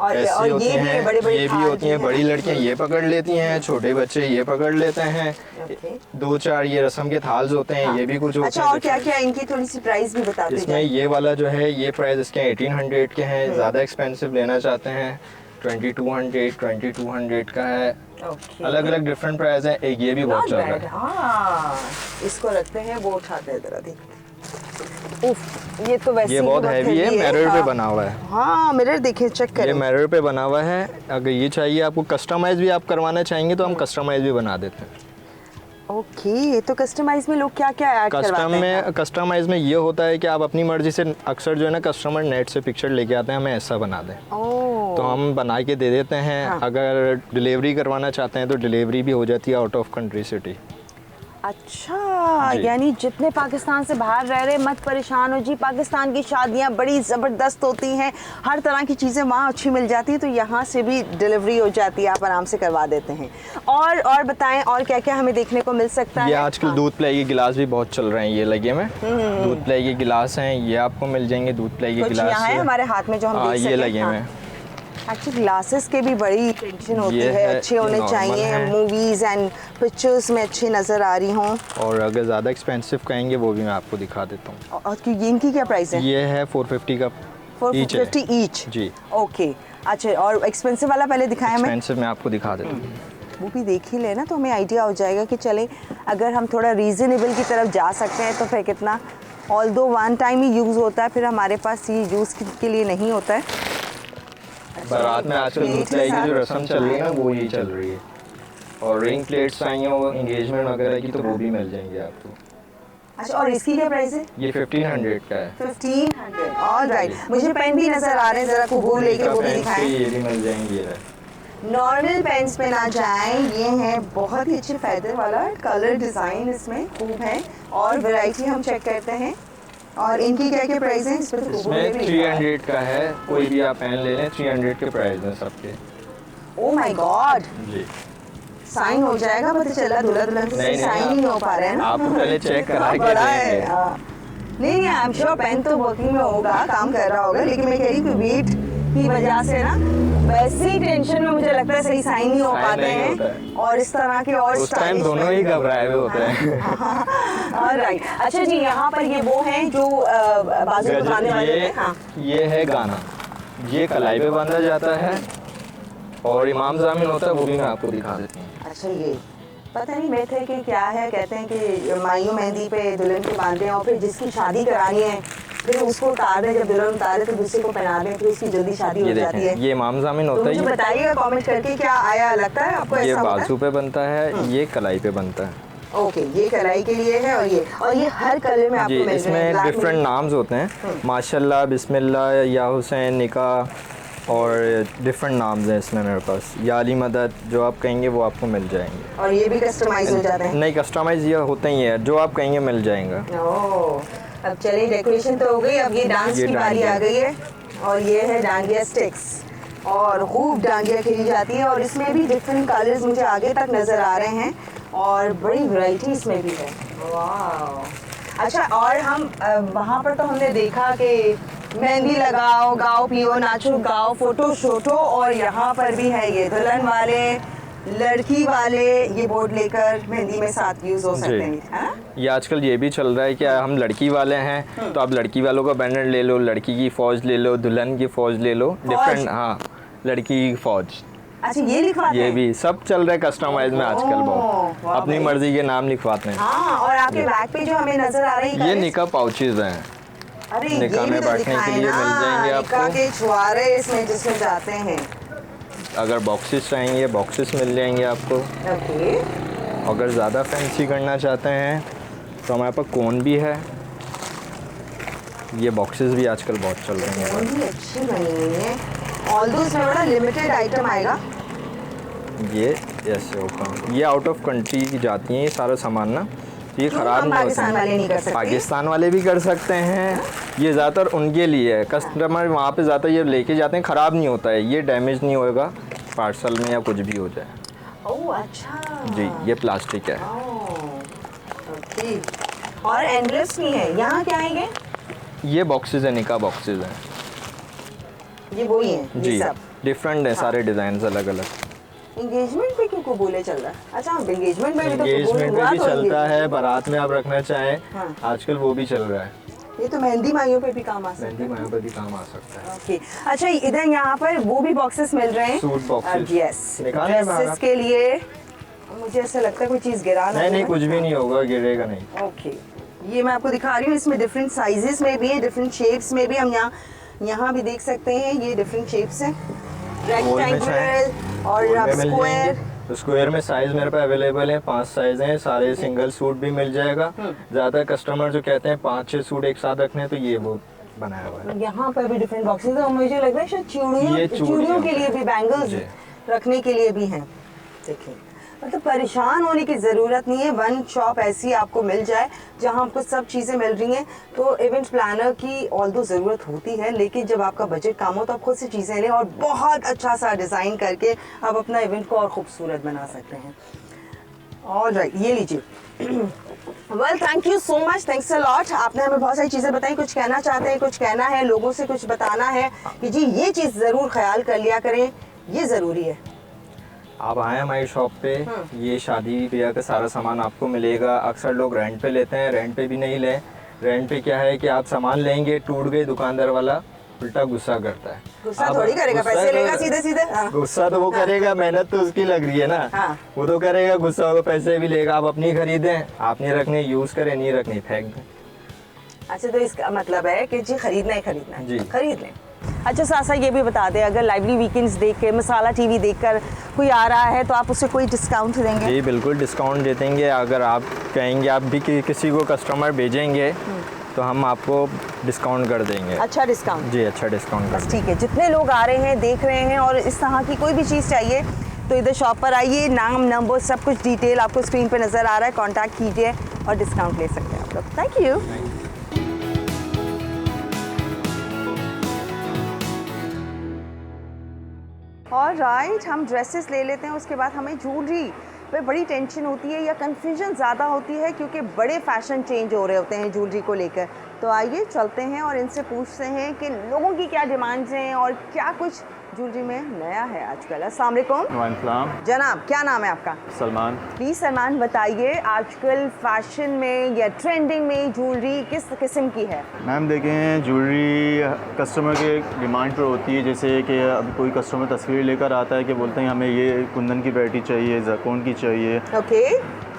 और ऐसी होती ये भी है, हैं, बड़े बड़े ये भी होती हैं, बड़ी लड़कियां ये पकड़ लेती हैं, छोटे बच्चे ये पकड़ लेते हैं। ओके। 2-4 ये रस्म के थाल्स होते हैं, ये भी कुछ होते अच्छा, हैं। और क्या क्या इनकी थोड़ी सी प्राइस भी बताते इसमें जाए। ये वाला जो है ये प्राइस इसके 1800 के हैं, ज़्यादा एक्सपेंसिव लेना चाहते हैं 2200 का है। ओके, अलग अलग डिफरेंट प्राइस है, एक ये भी बहुत Not चल रहा bad, है। हाँ, इसको रखते हैं, वो उठाते हैं जरा देख। उफ, ये तो वैसे ये ही बहुत हैवी है, मिरर पे हाँ। बना हुआ है। हाँ, मिरर देखिए, चेक ये करें। मिरर पे बना हुआ है, अगर ये चाहिए आपको कस्टमाइज भी आप करवाना चाहेंगे तो हम कस्टमाइज भी बना देते हैं। ओके, तो कस्टमाइज में लोग क्या क्या ऐड करवाते हैं? कस्टमाइज में ये होता है कि आप अपनी मर्जी से, अक्सर जो है ना कस्टमर नेट से पिक्चर लेके आते हैं, हमें ऐसा बना दें, ओह, तो हम बना के दे देते हैं। हाँ। अगर डिलीवरी करवाना चाहते हैं तो डिलीवरी भी हो जाती है आउट ऑफ कंट्री सिटी। अच्छा, जी। यानी जितने पाकिस्तान से बाहर रह रहे मत परेशान हो जी, पाकिस्तान की शादियां बड़ी ज़बरदस्त होती हैं, हर तरह की चीज़ें वहाँ अच्छी मिल जाती हैं, तो यहाँ से भी डिलीवरी हो जाती है, आप आराम से करवा देते हैं। और बताएं, और क्या क्या हमें देखने को मिल सकता है? ये आजकल हाँ। दूध प्लाई के गिलास भी बहुत चल रहे हैं, ये लगे में दूध प्लाई के गिलास हैं, ये आपको मिल जाएंगे दूध प्लाई के कुछ गिलास। यहाँ है हमारे हाथ में जो हम हाँ, देख ये सकें। लगे हाँ। में एक्चुअली ग्लासेस के भी बड़ी टेंशन होती ये है, है, अच्छे ये होने normal चाहिए, है। मूवीज़ एंड पिक्चर्स में अच्छी नज़र आ रही हों। और अगर ज़्यादा एक्सपेंसिव कहेंगे वो भी मैं आपको दिखा देता हूँ। और इनकी क्या प्राइस है? ये है 450 का each है। 450 ईच। जी। ओके, अच्छा, और एक्सपेंसिव वाला पहले दिखाएं हमें। एक्सपेंसिव मैं आपको दिखा देता हूँ। वो भी देख ही लेना तो हमें आइडिया हो जाएगा कि चलें, अगर हम थोड़ा रीज़नेबल की तरफ जा सकते हैं तो फिर कितना, ऑल्दो वन टाइम ही यूज़ होता है, फिर हमारे पास ये यूज़ के लिए नहीं होता है। बारात में आजकल दूध प्लाई की जो रस्म चल रही है ना वो यही चल रही है, और रिंग प्लेट्स आई हो एंगेजमेंट वगैरह की तो वो भी मिल जाएंगे आपको। अच्छा, और इसकी क्या प्राइस है? ये 1500 का है। 1500। ऑलराइट, मुझे पेन भी नज़र आ रहे हैं, ज़रा को लेके वो भी पेन्स दिखाएं। ये भी मिल जाएंगे। ये नॉर्मल पेन्स पे ना जाएं, ये है बहुत ही अच्छे फेदर वाला, कलर डिज़ाइन इसमें खूब है, और वैरायटी हम चेक करते हैं। और इनकी क्या क्या प्राइस है? इसमें तो इसमें 300 का है, कोई भी आप पेन ले लें, 300 के प्राइस हैं सबके। ओ माय गॉड, जी, साइन हो जाएगा, पता चला दुल्हा दुल्हन से नहीं, साइन ही नहीं हो पा रहे हैं ना। आप पहले चेक करा के बड़ा है, देंगे। हाँ। नहीं, आई एम श्योर पेन तो वर्किंग में होगा, काम कर रहा होगा, लेकिन मैं कह रही हूँ वेट की वजह से ना वैसे ही टेंशन में मुझे लगता है सही साइन नहीं हो साइन पाते नहीं होता हैं, है। और इस तरह के और उस टाइम दोनों ही घबराए हुए होते हैं। राइट। अच्छा जी, यहाँ पर ये वो हैं जो बाजू गजब, बनाने वाले होते ये हैं। हाँ, ये है गाना, ये कलाई पे बांधा जाता है, और इमाम जामिन होता है, वो भी मैं आपको दिखा देती हूँ। अच्छा, ये पता नहीं मैं थे कि क्या है, कहते हैं कि माइयों मेहंदी पे दुल्हन के बांधते हैं, और फिर जिसकी शादी करानी है फिर उसको उतार दें, जब दुल्हन उतारे तो दूसरे को पहना दें, फिर उसकी जल्दी शादी हो ये जाती है। देखें, ये इमाम जामिन तो होता मुझे है, बताइएगा कमेंट करके क्या आया लगता है आपको ये ऐसा होता है? बाजू पे बनता है, ये कलाई पे बनता है। ओके, ये कलाई के लिए है और ये हर कलर में आपको जी, मिल रहे हैं। इसमें black डिफरेंट में नाम्स होते हैं, माशाल्लाह, बिस्मिल्लाह, या हुसैन, निका, और डिफरेंट नाम्स हैं इसमें मेरे पास। या अली मदद, जो आप कहेंगे वो आपको मिल जाएंगे। और ये भी कस्टमाइज हो जाते हैं? नहीं, कस्टमाइज ये होते ही है, जो आप कहेंगे मिल जाएगा। ओह, अब चलिए, डेकोरेशन तो हो गई, अब ये डांस ये की बारी डांडिया। आ गई है। और ये है डांडिया स्टिक्स, और खूब डांडिया खेली जाती है, और इसमें भी डिफरेंट कलर्स मुझे आगे तक नज़र आ रहे हैं, और बड़ी वैरायटी इसमें भी है। वाह। अच्छा, और हम वहाँ पर तो हमने देखा कि मेहंदी लगाओ, गाओ, पियो, नाचो, गाओ, फोटो शोटो, और यहाँ पर भी है ये दुल्हन वाले, लड़की वाले, ये बोर्ड लेकर मेहंदी में साथ यूज हो सकते हैं। हाँ? ये आजकल ये भी चल रहा है कि हम लड़की वाले हैं तो आप लड़की वालों का बैनर ले लो, लड़की की फ़ौज ले लो, दुल्हन की फ़ौज ले लो, डिफरेंट। हाँ, लड़की की फ़ौज, अच्छा, ये लिखवाते ये हैं? भी सब चल रहा है कस्टमाइज में आजकल ओह, बहुत, वाह अपनी भाई। मर्जी के नाम लिखवाते हैं। हाँ, और आपके बैग पे जो हमें नजर आ रही है ये colours- निका पाउचेज हैं, अरे निकाह ये भी में तो बैठने के दिखाए लिए ना, मिल जाएंगे निकाह आपको। के छुआरे इसमें जिसमें जाते हैं। अगर बॉक्सेस चाहिए बॉक्सेस मिल जाएंगे आपको। ओके, अगर ज़्यादा फैंसी करना चाहते हैं तो हमारे पास कोन भी है, ये बॉक्सेस भी आजकल बहुत चल रहे हैं। बहुत ही अच्छी बनी हुई है, ऑल्दो इसमें बड़ा लिमिटेड आइटम आएगा। ये ऐसे ओपन, ये आउट ऑफ कंट्री की जाती हैं ये सारा सामान ना, ये क्यों ख़राब हम नहीं पाकिस्तान होता वाले नहीं कर है। सकते? पाकिस्तान वाले भी कर सकते हैं, ये ज़्यादातर उनके लिए है, कस्टमर वहाँ पे ज़्यादातर ये लेके जाते हैं, ख़राब नहीं होता है, ये डैमेज नहीं होएगा पार्सल में या कुछ भी हो जाए। ओह अच्छा जी, ये प्लास्टिक है। ओके, और एंडलेस भी है। यहाँ क्या आएंगे? ये बॉक्सेस है, निका बॉक्सेस हैं ये वही है जी, ये सब। डिफरेंट है सारे डिज़ाइन अलग अलग। एंगेजमेंट पे क्यों को बोले चल रहा है? अच्छा, एंगेजमेंट में भी तो एंगेजमेंट हुआ में भी तो चलता engagement। है, बारात में आप रखना चाहें हाँ। आजकल वो भी चल रहा है, ये तो मेहंदी माइयों पे भी काम आ सकता मेहंदी मायों पर भी काम आ सकता है। है। ओके, अच्छा, इधर यहाँ पर वो भी बॉक्सेस मिल रहे हैं, सूट boxes। यस, निकालें बाहर ड्रेसेस आप। के लिए। मुझे ऐसा लगता है कोई चीज़ गिरा ना नहीं नहीं, हो। कुछ भी नहीं होगा, गिरेगा नहीं। ओके, ये मैं आपको दिखा रही हूँ, इसमें डिफरेंट साइजेस में भी है, डिफरेंट शेप्स में भी। हम यहाँ भी देख सकते हैं, ये डिफरेंट शेप्स हैं, गोल में रेक्टेंगुलर और गोल में मिल स्क्वायर। जाएंगे। तो स्क्वायर में साइज मेरे पास अवेलेबल है, 5 साइज हैं, सारे सिंगल सूट भी मिल जाएगा। ज़्यादा कस्टमर जो कहते हैं 5-6 सूट एक साथ रखने हैं, तो ये वो बनाया हुआ है। यहाँ पर भी डिफरेंट बॉक्सेस हैं, और मुझे लग रहा है शायद ये चूड़ियों के लिए भी, बैंगल्स जी। रखने के लिए भी हैं। देखिए, मतलब परेशान होने की ज़रूरत नहीं है, वन शॉप ऐसी आपको मिल जाए जहाँ आपको सब चीज़ें मिल रही हैं। तो इवेंट प्लानर की ऑल्दो ज़रूरत होती है, लेकिन जब आपका बजट कम हो तो आप खुद से चीज़ें लें और बहुत अच्छा सा डिज़ाइन करके आप अपना इवेंट को और खूबसूरत बना सकते हैं। ऑलराइट, ये लीजिए। Well, thank you so much, thanks a lot. आपने हमें बहुत सारी चीज़ें बताई। कुछ कहना चाहते हैं, कुछ कहना है, लोगों से कुछ बताना है कि जी ये चीज़ ज़रूर ख्याल कर लिया करें, ये ज़रूरी है। आप आए हमारी शॉप पे, ये शादी ब्याह का सारा सामान आपको मिलेगा। अक्सर लोग रेंट पे लेते हैं, रेंट पे भी नहीं लें। रेंट पे क्या है कि आप सामान लेंगे, टूट गए, दुकानदार वाला उल्टा गुस्सा करता है। गुस्सा अब थोड़ी करेगा, गुस्सा पैसे लेगा कर- सीधे सीधे। हाँ। गुस्सा तो वो करेगा, मेहनत तो उसकी लग रही है ना। हाँ। वो तो करेगा, गुस्सा होगा, पैसे भी लेगा। आप अपनी खरीदें, आपने रखनी यूज करें, नहीं रखनी फेंक दें। अच्छा, तो इसका मतलब है कि जी खरीदना ही खरीदना है, जी। खरीद लें। अच्छा, सासा ये भी बता दें, अगर लाइवली वीकेंड्स देख के, मसाला टीवी देखकर कोई आ रहा है तो आप उसे कोई डिस्काउंट देंगे? जी बिल्कुल डिस्काउंट दे देंगे। अगर आप कहेंगे, आप भी किसी को कस्टमर भेजेंगे तो हम आपको डिस्काउंट कर देंगे। अच्छा डिस्काउंट? जी, अच्छा डिस्काउंट कर बस ठीक है। जितने लोग आ रहे हैं, देख रहे हैं और इस तरह की कोई भी चीज़ चाहिए तो इधर शॉप पर आइए। नाम, नंबर, सब कुछ डिटेल आपको स्क्रीन पर नज़र आ रहा है, कॉन्टैक्ट कीजिए और डिस्काउंट ले सकते हैं आप लोग। Thank you. और राइट, हम ड्रेसेस ले लेते हैं, उसके बाद हमें ज्वेलरी पे बड़ी टेंशन होती है या कन्फ्यूजन ज़्यादा होती है क्योंकि बड़े फैशन चेंज हो रहे होते हैं ज्वेलरी को लेकर। तो आइए चलते हैं और इनसे पूछते हैं कि लोगों की क्या डिमांड्स हैं और क्या कुछ ज्वेलरी में नया है आजकल। अस्सलाम वालेकुम। वालेकुम। जनाब, क्या नाम है आपका? सलमान। प्लीज़ सलमान बताइए, आजकल फैशन में या ट्रेंडिंग में ज्वेलरी किस किस्म की है? मैम देखें, ज्वेलरी कस्टमर के डिमांड पर होती है। जैसे कि अब कोई कस्टमर तस्वीर लेकर आता है कि बोलते हैं हमें ये कुंदन की वैरायटी चाहिए, जरकोन की चाहिए, ओके।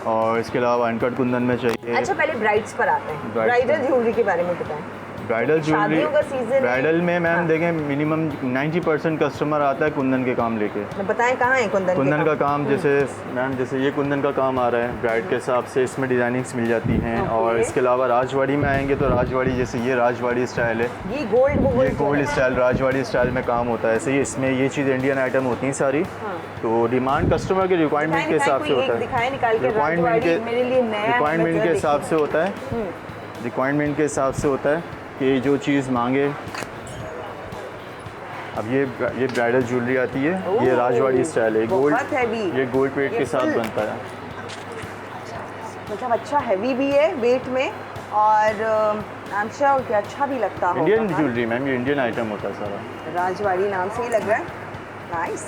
और इसके अलावा अनकट कुंदन में चाहिए। अच्छा, पहले ब्राइड्स पर आते हैं। Brides ब्राइडल पर। ज्वेलरी के बारे में बताएं। ब्राइडल ज्वेलरी, शादियों का सीजन है। ब्राइडल में मैम हाँ। देखें मिनिमम 90% कस्टमर आता है कुंदन के काम लेके। बताएं कहाँ है कुंदन के कुंदन का काम? काम जैसे मैम जैसे ये कुंदन का काम आ रहा है ब्राइड के हिसाब से, इसमें डिज़ाइनिंग्स मिल जाती हैं। और इसके अलावा राजवाड़ी में आएंगे तो राजवाड़ी, जैसे ये राजवाड़ी स्टाइल है, ये गोल्ड स्टाइल राजवाड़ी स्टाइल में काम होता है। ऐसे ही इसमें ये चीज़ इंडियन आइटम होती हैं सारी। तो डिमांड कस्टमर के रिक्वायरमेंट के हिसाब से होता है, रिक्वायरमेंट के हिसाब से होता है, रिक्वायरमेंट के हिसाब से होता है कि जो चीज़ मांगे। अब ये ब्राइडल ज्वेलरी आती है, ये राजवाड़ी स्टाइल है, गोल्ड, ये गोल्ड प्लेट के साथ बनता है। मतलब अच्छा हैवी भी है वेट में और आई एम श्योर कि अच्छा भी लगता होगा। इंडियन ज्वेलरी मैम, ये इंडियन आइटम होता है सारा। राजवाड़ी नाम से ही लग रहा है। नाइस।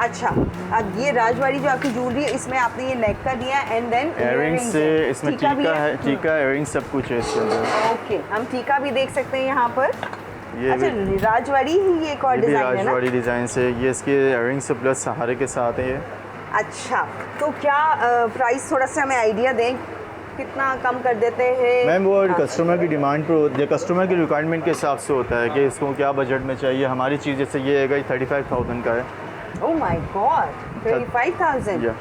अच्छा, अब ये राजवाड़ी जो आपकी ज्वेलरी है इसमें आपने ये नेक का दिया एंड देन इयररिंग्स से इसमें टीका है, टीका इयररिंग्स सब कुछ है इसके अंदर। ओके, हम टीका भी देख सकते हैं यहाँ पर। ये अच्छा, राजवाड़ी ही एक और डिजाइन है ना? राजवाड़ी डिज़ाइन से, ये इसके इयररिंग्स प्लस सहारे के साथ है ये। अच्छा, तो क्या प्राइस थोड़ा सा हमें आइडिया दें, कितना कम कर देते हैं? मैम वो कस्टमर की डिमांड पर होती है, कस्टमर की रिक्वायरमेंट के हिसाब से होता है कि इसको क्या बजट में चाहिए। हमारी चीज़ जैसे ये है 35,000 का है। Oh my God, 35,000।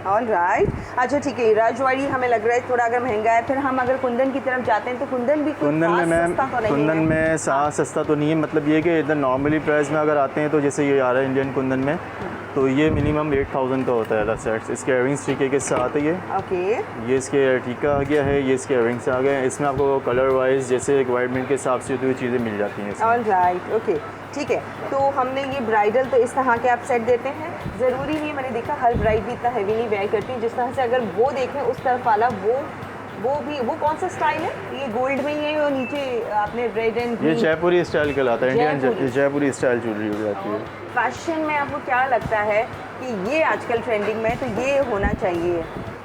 All right. अच्छा ठीक है, राजवाड़ी हमें लग रहा है थोड़ा अगर महंगा है। फिर हम अगर कुंदन की तरफ जाते हैं तो कुंदन भी कोई कुंदन में खास मैम, सस्ता तो नहीं कुंदन है? में सस्ता तो नहीं है, मतलब ये कि इधर नॉर्मली प्राइस में अगर आते हैं तो जैसे ये आ रहा है इंडियन कुंदन में, तो ये मिनिमम 8,000 का होता है अलग सेट्स। इसके इयररिंग्स टीके के साथ है ये। ओके, ये इसके टीका आ गया है, ये इसके इयररिंग्स आ गए हैं। इसमें आपको कलर वाइज जैसे रिक्वायरमेंट के हिसाब से हुई चीज़ें मिल जाती हैं इसमें। ऑल राइट, ओके ठीक है। तो हमने ये ब्राइडल तो इस तरह के आप सेट देते हैं। ज़रूरी नहीं, मैंने देखा हर ब्राइड भी इतना हैवी नहीं वेयर करती। जिस तरह से अगर वो देखें उस तरफ वाला वो कौन सा स्टाइल है? ये गोल्ड में ही है और नीचे आपने रेड एंड ये जयपुरी स्टाइल कहलाता है, इंडियन जयपुरी स्टाइल ज्वेलरी हो जाती है। फैशन में आपको क्या लगता है कि ये आजकल ट्रेंडिंग में है तो ये होना चाहिए?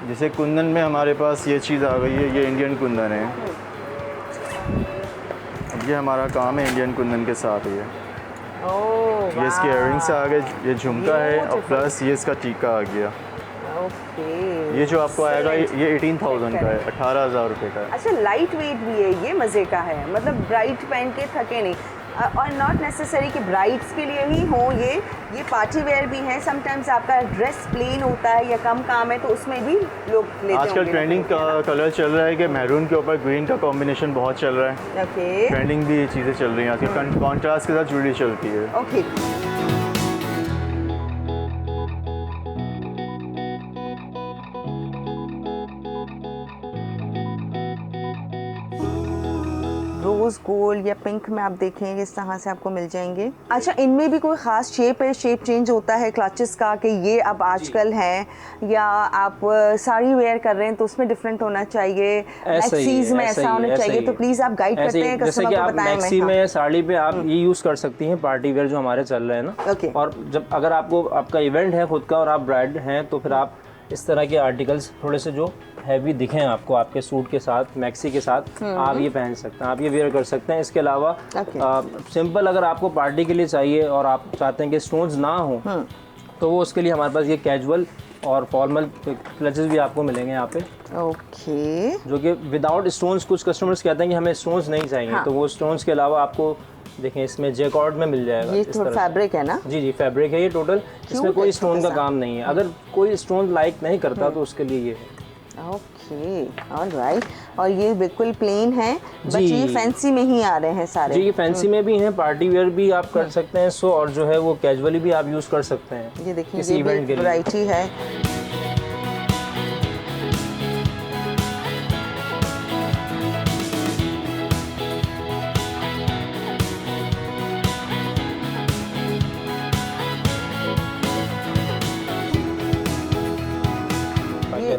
जैसे कुंदन में हमारे पास ये चीज़ आ गई है, ये इंडियन कुंदन है। अब ये हमारा काम है इंडियन कुंदन के साथ है ये। ओह, ये इसके इयररिंग्स आ गए, ये झुमका है और प्लस ये इसका टीका आ गया। ओके, ये जो आपको आएगा ये 18,000 का है, 18,000 रुपये का है। अच्छा, लाइट वेट भी है, ये मज़े का है। मतलब ब्राइड पहन के थके नहीं। और नॉट नेसेसरी कि ब्राइड्स के लिए ही हो, ये पार्टी वेयर भी है। समटाइम्स आपका ड्रेस प्लेन होता है या कम काम है तो उसमें भी लोग लेते हैं। आजकल ट्रेंडिंग का कलर चल रहा है कि मैरून के ऊपर ग्रीन का कॉम्बिनेशन बहुत चल रहा है। ओके, ट्रेंडिंग भी ये चीज़ें चल रही हैं आजकल, कॉन्ट्रास्ट के साथ ज्वेलरी चलती है। ओके। रोज़ गोल्ड या पिंक में आप देखेंगे इस तरह से आपको मिल जाएंगे। अच्छा, इनमें भी कोई ख़ास शेप है? शेप चेंज होता है क्लचेस का कि ये अब आजकल है, या आप साड़ी वेयर कर रहे हैं तो उसमें डिफरेंट होना चाहिए, मैक्सीज में ऐसा होना चाहिए? तो प्लीज़ आप गाइड करते हैं जैसे कि आप मैक्सी में साड़ी पे आप ये यूज़ कर सकती हैं पार्टी वेयर जो हमारे चल रहे हैं ना। ओके। और जब अगर आपका इवेंट है खुद का और आप ब्राइड हैं तो फिर आप इस तरह के आर्टिकल्स थोड़े से जो हैवी दिखें आपको आपके सूट के साथ, मैक्सी के साथ, आप ये पहन सकते हैं, आप ये वेयर कर सकते हैं। इसके अलावा सिंपल अगर आपको पार्टी के लिए चाहिए और आप चाहते हैं कि स्टोन्स ना हो तो वो उसके लिए हमारे पास ये कैजुअल और फॉर्मल क्लचेस भी आपको मिलेंगे यहाँ पे। ओके, जो कि विदाउट स्टोन्स, कुछ कस्टमर्स कहते हैं कि हमें स्टोन्स नहीं चाहिए, तो वो स्टोन्स के अलावा आपको देखें इसमें जैकॉर्ड में मिल जाएगा। ये तो फैब्रिक है ना? जी, फैब्रिक है ये टोटल, इसमें कोई स्टोन का काम नहीं है। अगर कोई स्टोन लाइक नहीं करता तो उसके लिए ये है। Okay, all right. और ये बिल्कुल प्लेन है, बट ये फैंसी में ही आ रहे हैं सारे। जी, ये फैंसी में भी हैं, पार्टी वेयर भी आप कर सकते हैं सो, और जो है वो कैजुअली भी आप यूज़ कर सकते हैं। ये देखिए, ये भी वैरायटी है।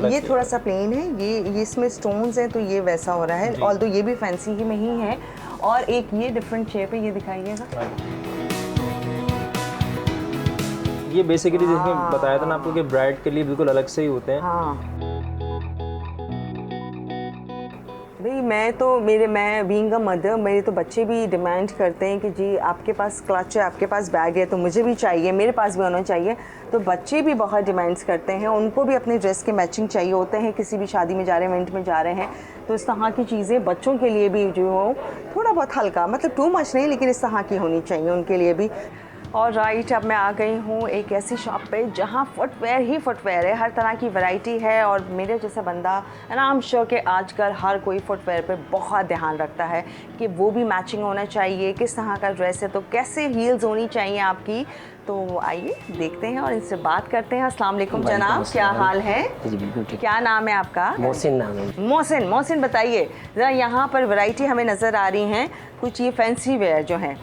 ये थोड़ा सा प्लेन है, ये इसमें स्टोन्स हैं तो ये वैसा हो रहा है। ऑल्दो ये भी फैंसी ही में ही है। और एक ये डिफरेंट शेप है, ये दिखाइएगा। ये बेसिकली जैसे बताया था ना आपको कि ब्राइड के लिए बिल्कुल अलग से ही होते हैं। भाई मैं बीइंग अ मदर, मेरे तो बच्चे भी डिमांड करते हैं कि जी आपके पास क्लच है, आपके पास बैग है, तो मुझे भी चाहिए, मेरे पास भी होना चाहिए। तो बच्चे भी बहुत डिमांड्स करते हैं, उनको भी अपने ड्रेस के मैचिंग चाहिए होते हैं, किसी भी शादी में जा रहे हैं, इवेंट में जा रहे हैं, तो इस तरह की चीज़ें बच्चों के लिए भी जो हो थोड़ा बहुत हल्का, मतलब टू मच नहीं, लेकिन इस तरह की होनी चाहिए उनके लिए भी। और राइट, अब मैं आ गई हूँ एक ऐसी शॉप पे जहाँ फुटवेयर ही फुटवेयर है, हर तरह की वैरायटी है। और मेरे जैसा बंदा एंड आई एम श्योर कि आजकल हर कोई फुटवेयर पे बहुत ध्यान रखता है कि वो भी मैचिंग होना चाहिए, किस तरह का ड्रेस है तो कैसे हील्स होनी चाहिए आपकी। तो आइए देखते हैं और इनसे बात करते हैं। अस्सलाम वालेकुम जनाब, क्या हाल है? जी बिल्कुल ठीक। क्या नाम है आपका? मोहसिन नाम है। मोहसिन बताइए ज़रा, यहाँ पर वैरायटी हमें नज़र आ रही हैं कुछ, ये फैंसी वेयर जो हैं।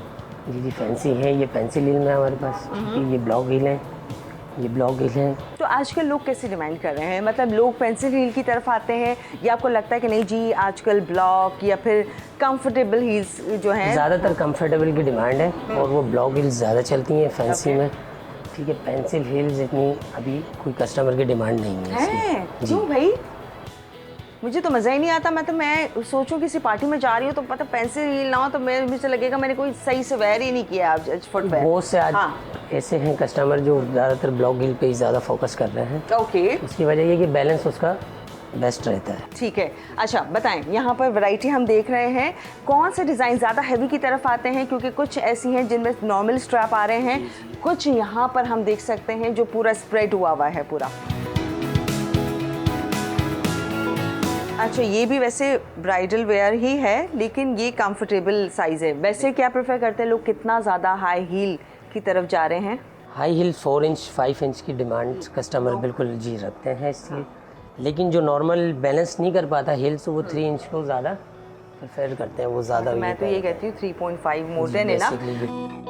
जी फैंसी है, ये पेंसिल हिल में हमारे पास, ये ब्लॉक हिल है, ये ब्लॉक हिल है। तो आजकल लोग कैसे डिमांड कर रहे हैं, मतलब लोग पेंसिल हील की तरफ आते हैं या आपको लगता है कि नहीं जी आजकल ब्लॉक या फिर कंफर्टेबल हील्स जो हैं? ज़्यादातर कंफर्टेबल की डिमांड है और वो ब्लॉक हिल्स ज़्यादा चलती हैं फैंसी में। ठीक है, पेंसिल हिल्स इतनी अभी कोई कस्टमर की डिमांड नहीं है। क्यों भाई? मुझे तो मज़ा ही नहीं आता। मैं सोचूं किसी पार्टी में जा रही हूँ तो मतलब पेंसिल हील ना हो तो मुझे लगेगा मैंने कोई सही से वेयर ही नहीं किया आज फुटवेयर। बहुत से आज ऐसे हैं कस्टमर जो ज़्यादातर ब्लॉक हिल पे ही ज़्यादा फोकस कर रहे हैं। ओके, उसकी वजह ये कि बैलेंस उसका बेस्ट रहता है। ठीक है, अच्छा बताएं, यहाँ पर वैरायटी हम देख रहे हैं, कौन से डिज़ाइन ज़्यादा हैवी की तरफ आते हैं? क्योंकि कुछ ऐसी हैं जिनमें नॉर्मल स्ट्रैप आ रहे हैं, कुछ यहाँ पर हम देख सकते हैं जो पूरा स्प्रेड हुआ है पूरा। अच्छा, ये भी वैसे ब्राइडल वेयर ही है लेकिन ये कंफर्टेबल साइज़ है। वैसे क्या प्रेफर करते हैं लोग, कितना ज़्यादा हाई हील की तरफ जा रहे हैं? हाई हील 4 इंच 5 इंच की डिमांड कस्टमर बिल्कुल जी रखते हैं इसलिए, लेकिन जो नॉर्मल बैलेंस नहीं कर पाता हील से वो 3 इंच को ज़्यादा प्रेफर करते हैं, वो ज़्यादा। मैं तो ये कहती हूँ 3.5 मोर देन है ना।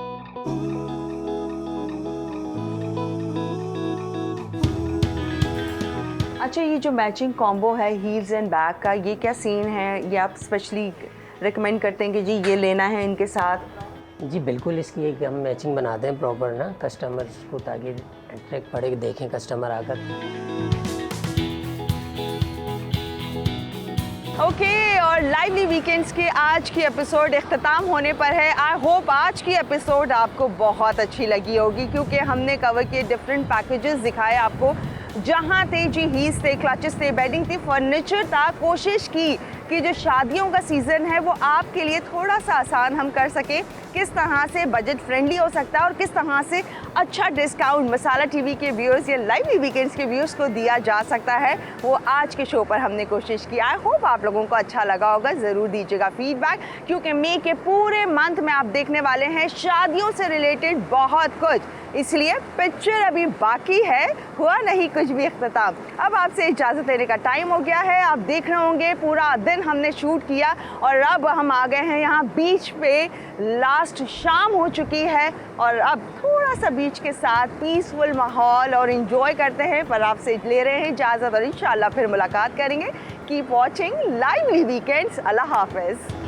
अच्छा, ये जो मैचिंग कॉम्बो है हील्स एंड बैग का, ये क्या सीन है? ये आप स्पेशली रिकमेंड करते हैं कि जी ये लेना है इनके साथ? जी बिल्कुल, इसकी एक हम मैचिंग बनाते हैं प्रॉपर ना कस्टमर्स को, ताकि अट्रैक्ट पड़े कि देखें कस्टमर आकर। ओके, और लाइवली वीकेंड्स के आज की एपिसोड इख्तिताम होने पर है। आई होप आज की एपिसोड आपको बहुत अच्छी लगी होगी, क्योंकि हमने कवर किए डिफरेंट पैकेजेस दिखाए आपको, जहाँ थे जी हील्स थे, क्लचेस थे, बेडिंग थी, फर्नीचर था। कोशिश की कि जो शादियों का सीज़न है वो आपके लिए थोड़ा सा आसान हम कर सके, किस तरह से बजट फ्रेंडली हो सकता है और किस तरह से अच्छा डिस्काउंट मसाला टीवी के व्यूअर्स या लाइवली वीकेंड्स के व्यूअर्स को दिया जा सकता है, वो आज के शो पर हमने कोशिश की। आई होप आप लोगों को अच्छा लगा होगा। ज़रूर दीजिएगा फीडबैक, क्योंकि मई के पूरे मंथ में आप देखने वाले हैं शादियों से रिलेटेड बहुत कुछ, इसलिए पिक्चर अभी बाकी है, हुआ नहीं कुछ भी इख्तिताम। अब आपसे इजाज़त लेने का टाइम हो गया है। आप देख रहे होंगे पूरा दिन हमने शूट किया और अब हम आ गए हैं यहाँ बीच पे। लास्ट शाम हो चुकी है और अब थोड़ा सा बीच के साथ पीसफुल माहौल और इन्जॉय करते हैं, पर आपसे ले रहे हैं इजाज़त और इंशाल्लाह फिर मुलाकात करेंगे। Keep watching lively weekends. अल्लाह हाफिज़।